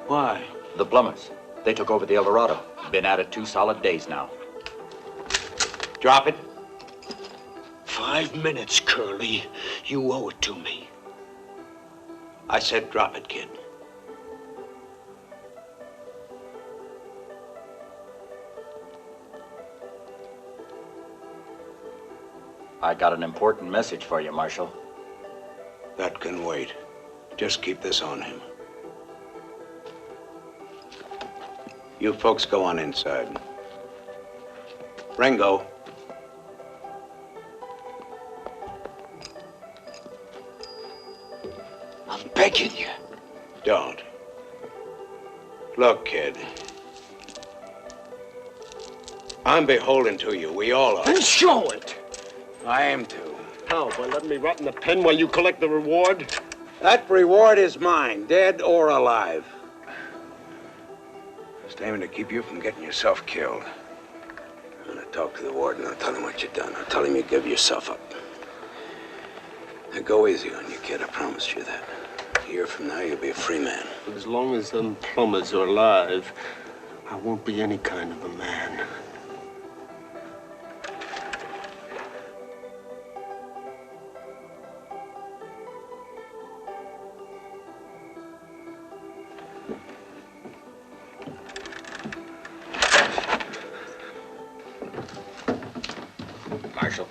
S11: Why?
S6: The Plumbers. They took over the El Dorado. Been at it 2 solid days now.
S11: Drop it.
S9: 5 minutes, Curly. You owe it to me.
S11: I said drop it, kid.
S6: I got an important message for you, Marshal.
S11: That can wait. Just keep this on him. You folks go on inside. Ringo.
S9: I'm begging you.
S11: Don't. Look, kid. I'm beholden to you. We all are.
S14: Then show it.
S11: I am too.
S14: How? By letting me rot in the pen while you collect the reward?
S11: That reward is mine, dead or alive. Just aiming to keep you from getting yourself killed. I'm gonna talk to the warden. I'll tell him what you've done. I'll tell him you give yourself up. Now go easy on you, kid. I promised you that. A year from now, you'll be a free man.
S14: As long as them plumbers are alive, I won't be any kind of a man.
S6: Marshal.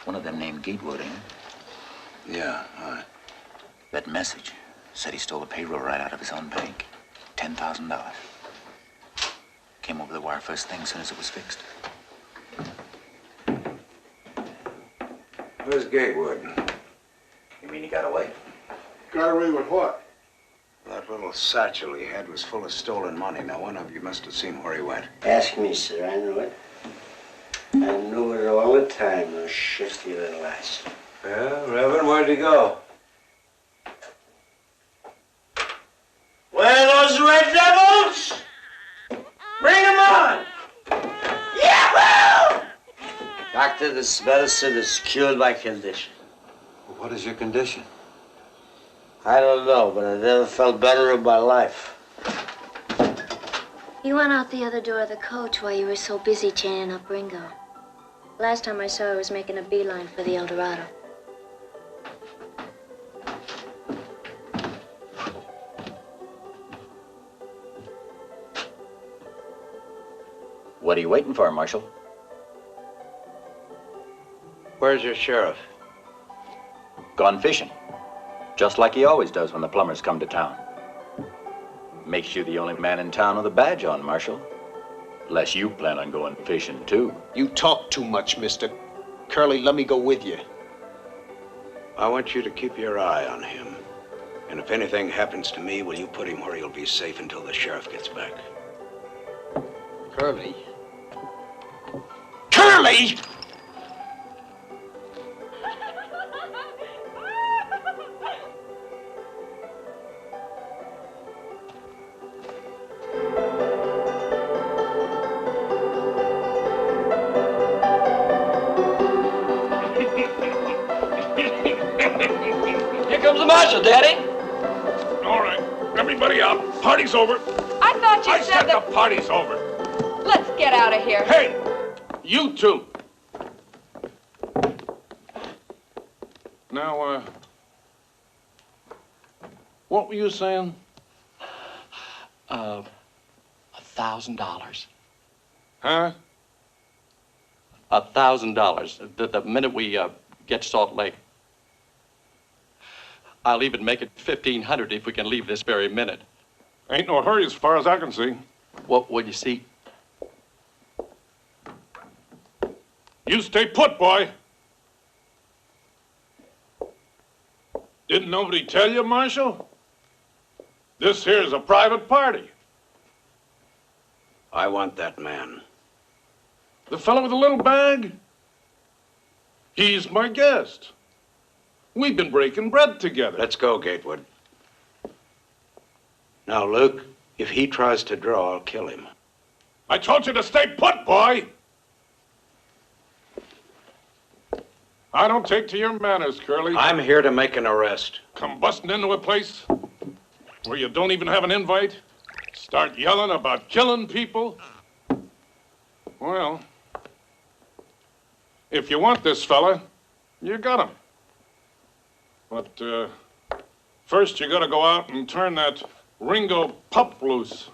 S6: One of them named Gatewood, ain't it?
S11: Yeah, aye.
S6: That message said he stole the payroll right out of his own bank. $10,000. Came over the wire first thing as soon as it was fixed.
S11: Where's Gatewood?
S6: You mean he got away?
S11: Got away with what? That little satchel he had was full of stolen money. Now, one of you must have seen where he went.
S9: Ask me, sir. I know it. I knew it all the time, those shifty little ass.
S11: Yeah, Reverend, where'd he go?
S9: Where are those red devils? Bring them on! Yahoo! Doctor, this medicine has cured my condition.
S11: What is your condition?
S9: I don't know, but I never felt better in my life.
S4: You went out the other door of the coach while you were so busy chaining up Ringo. Last time I saw he was making a beeline for the El Dorado.
S6: What are you waiting for, Marshal?
S11: Where's your sheriff?
S6: Gone fishing. Just like he always does when the plumbers come to town. Makes you the only man in town with a badge on, Marshal. Unless you plan on going fishing, too.
S14: You talk too much, mister. Curly, let me go with you.
S11: I want you to keep your eye on him. And if anything happens to me, will you put him where he'll be safe until the sheriff gets back?
S9: Curly?
S14: Curly!
S12: Here comes the marshal, Daddy.
S5: All right, everybody out. Party's over.
S16: I thought you
S5: I
S16: said
S5: said
S16: that...
S5: the party's over.
S16: Let's get out of here.
S5: Hey, you two. Now, what were you saying?
S13: $1,000.
S5: Huh?
S13: $1,000. The minute we get to Salt Lake. I'll even make it 1,500 if we can leave this very minute.
S5: Ain't no hurry as far as I can see.
S13: What would you see?
S5: You stay put, boy. Didn't nobody tell you, Marshal? This here's a private party.
S11: I want that man.
S5: The fellow with the little bag? He's my guest. We've been breaking bread together.
S11: Let's go, Gatewood. Now, Luke, if he tries to draw, I'll kill him.
S5: I told you to stay put, boy! I don't take to your manners, Curly.
S11: I'm here to make an arrest.
S5: Come busting into a place where you don't even have an invite? Start yelling about killing people? Well, if you want this fella, you got him. But first you gotta go out and turn that Ringo pup loose.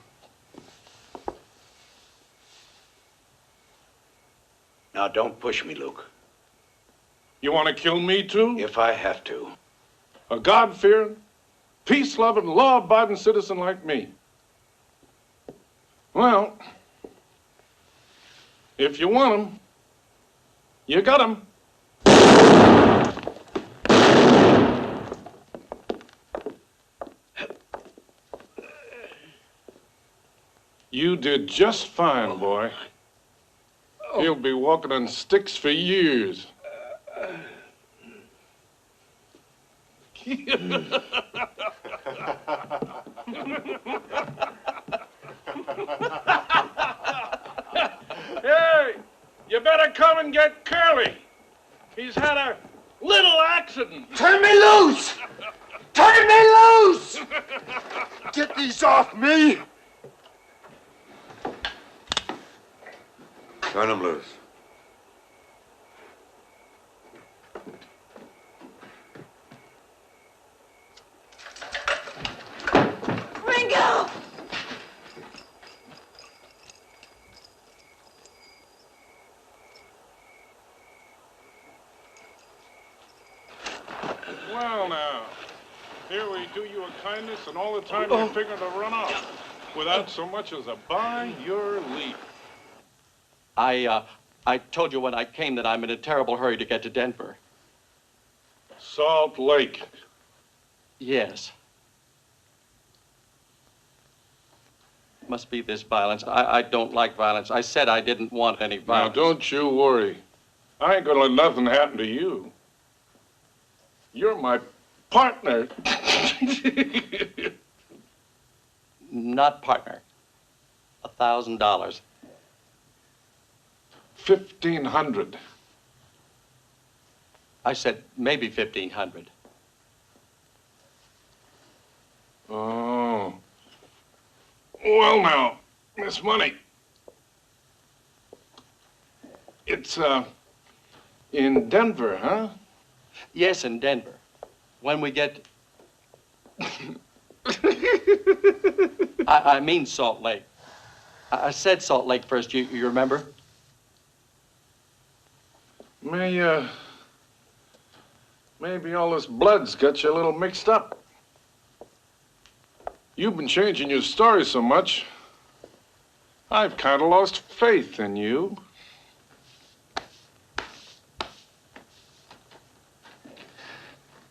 S11: Now, don't push me, Luke.
S5: You want to kill me, too?
S11: If I have to.
S5: A God-fearing, peace-loving, law-abiding citizen like me. Well, if you want him, you got him. You did just fine, boy. He'll be walking on sticks for years. Hey, you better come and get Curly. He's had a little accident.
S21: Turn me loose! Turn me loose! Get these off me!
S2: Turn him loose.
S10: Ringo!
S5: Well, now, here we do you a kindness, and all the time you're figuring to run off without so much as a by your leave.
S13: I told you when I came that I'm in a terrible hurry to get to Denver.
S5: Salt Lake.
S13: Yes. Must be this violence. I don't like violence. I said I didn't want any violence.
S5: Now, don't you worry. I ain't gonna let nothing happen to you. You're my partner.
S13: Not partner. $1,000.
S5: 1,500.
S13: I said maybe 1,500.
S5: Oh. Well, now, this money. It's, in Denver, huh?
S13: Yes, in Denver. When we get... I mean Salt Lake. I said Salt Lake first, you remember?
S5: Maybe all this blood's got you a little mixed up. You've been changing your story so much, I've kind of lost faith in you.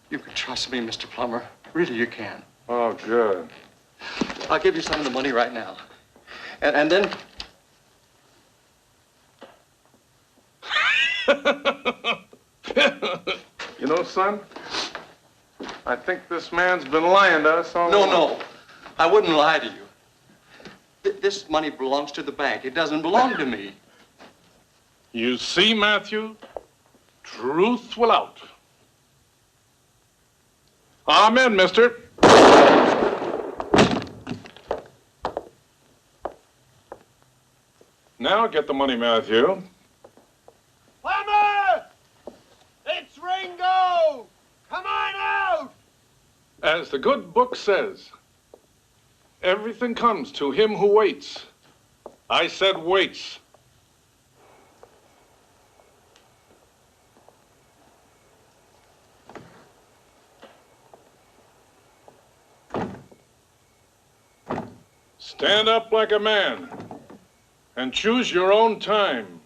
S13: You can trust me, Mr. Plummer. Really, you can.
S5: Oh, good.
S13: I'll give you some of the money right now. And then...
S5: You know, son, I think this man's been lying to us all along.
S13: No. I wouldn't lie to you. This money belongs to the bank. It doesn't belong to me.
S5: You see, Matthew? Truth will out. Amen, mister. Now get the money, Matthew.
S21: Plummer! It's Ringo! Come on out!
S5: As the good book says, everything comes to him who waits. I said waits. Stand up like a man and choose your own time.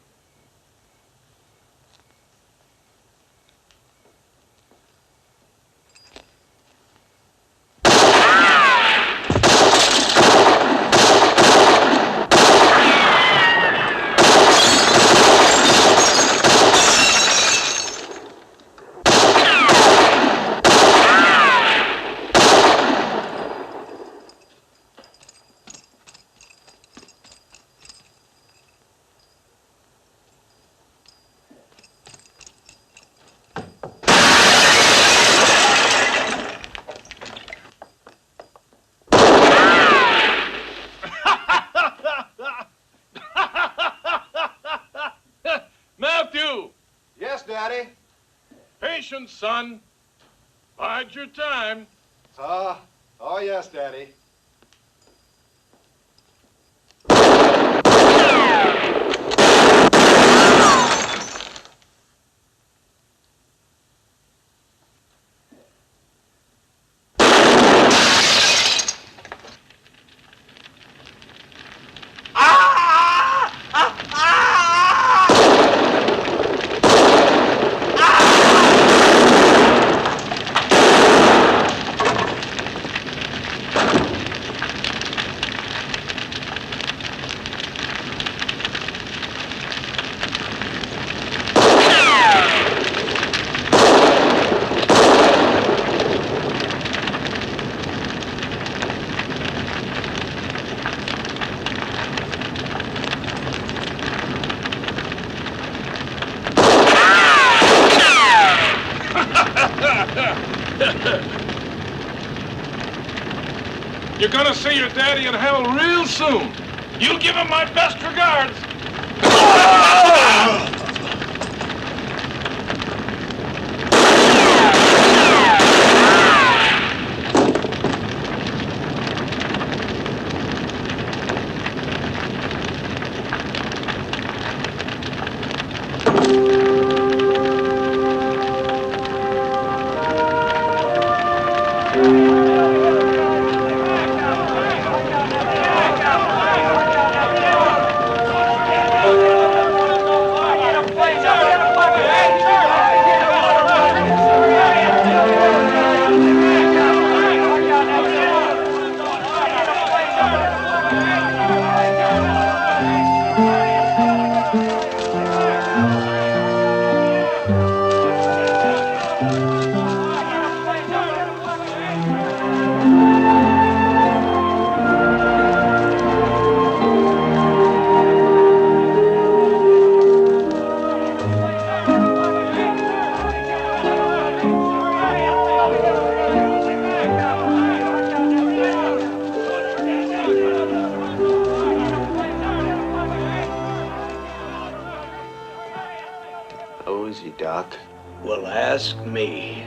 S5: Patience, son. Bide your time.
S21: Oh, yes, Daddy.
S5: You're gonna see your daddy in hell real soon. You give him my best regards.
S15: How is he, Doc?
S11: Well, ask me.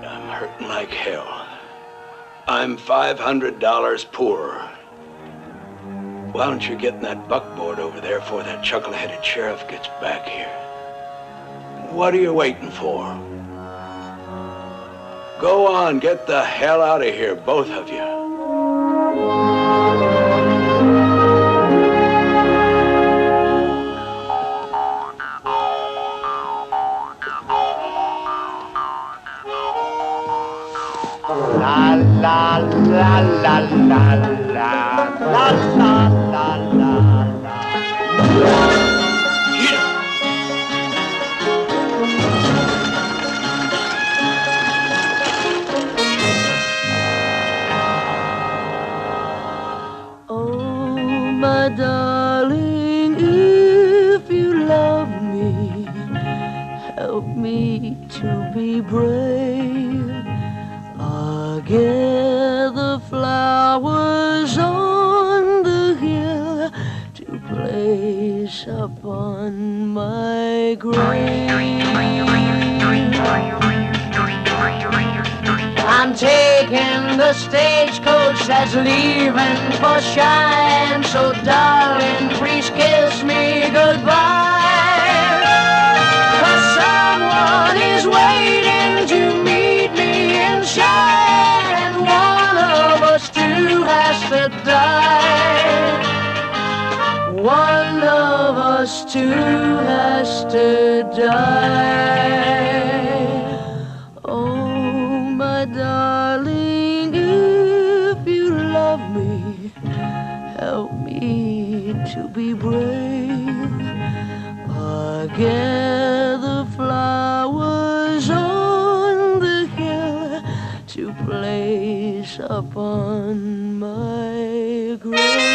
S11: I'm hurting like hell. I'm $500 poorer. Why don't you get in that buckboard over there before that chuckle-headed sheriff gets back here? What are you waiting for? Go on, get the hell out of here, both of you.
S21: La la la la la la la la la la.
S19: Oh, my darling, if you love me, help me to be brave. I'll gather flowers on the hill to place upon my grave. I'm taking the stagecoach that's leaving for Cheyenne, so darling, please kiss me goodbye. 'Cause someone is waiting to meet me in Cheyenne, and one of us two has to die. One of us two has to die. Oh, my darling, if you love me, help me to be brave. I'll gather flowers on the hill to place upon my grave.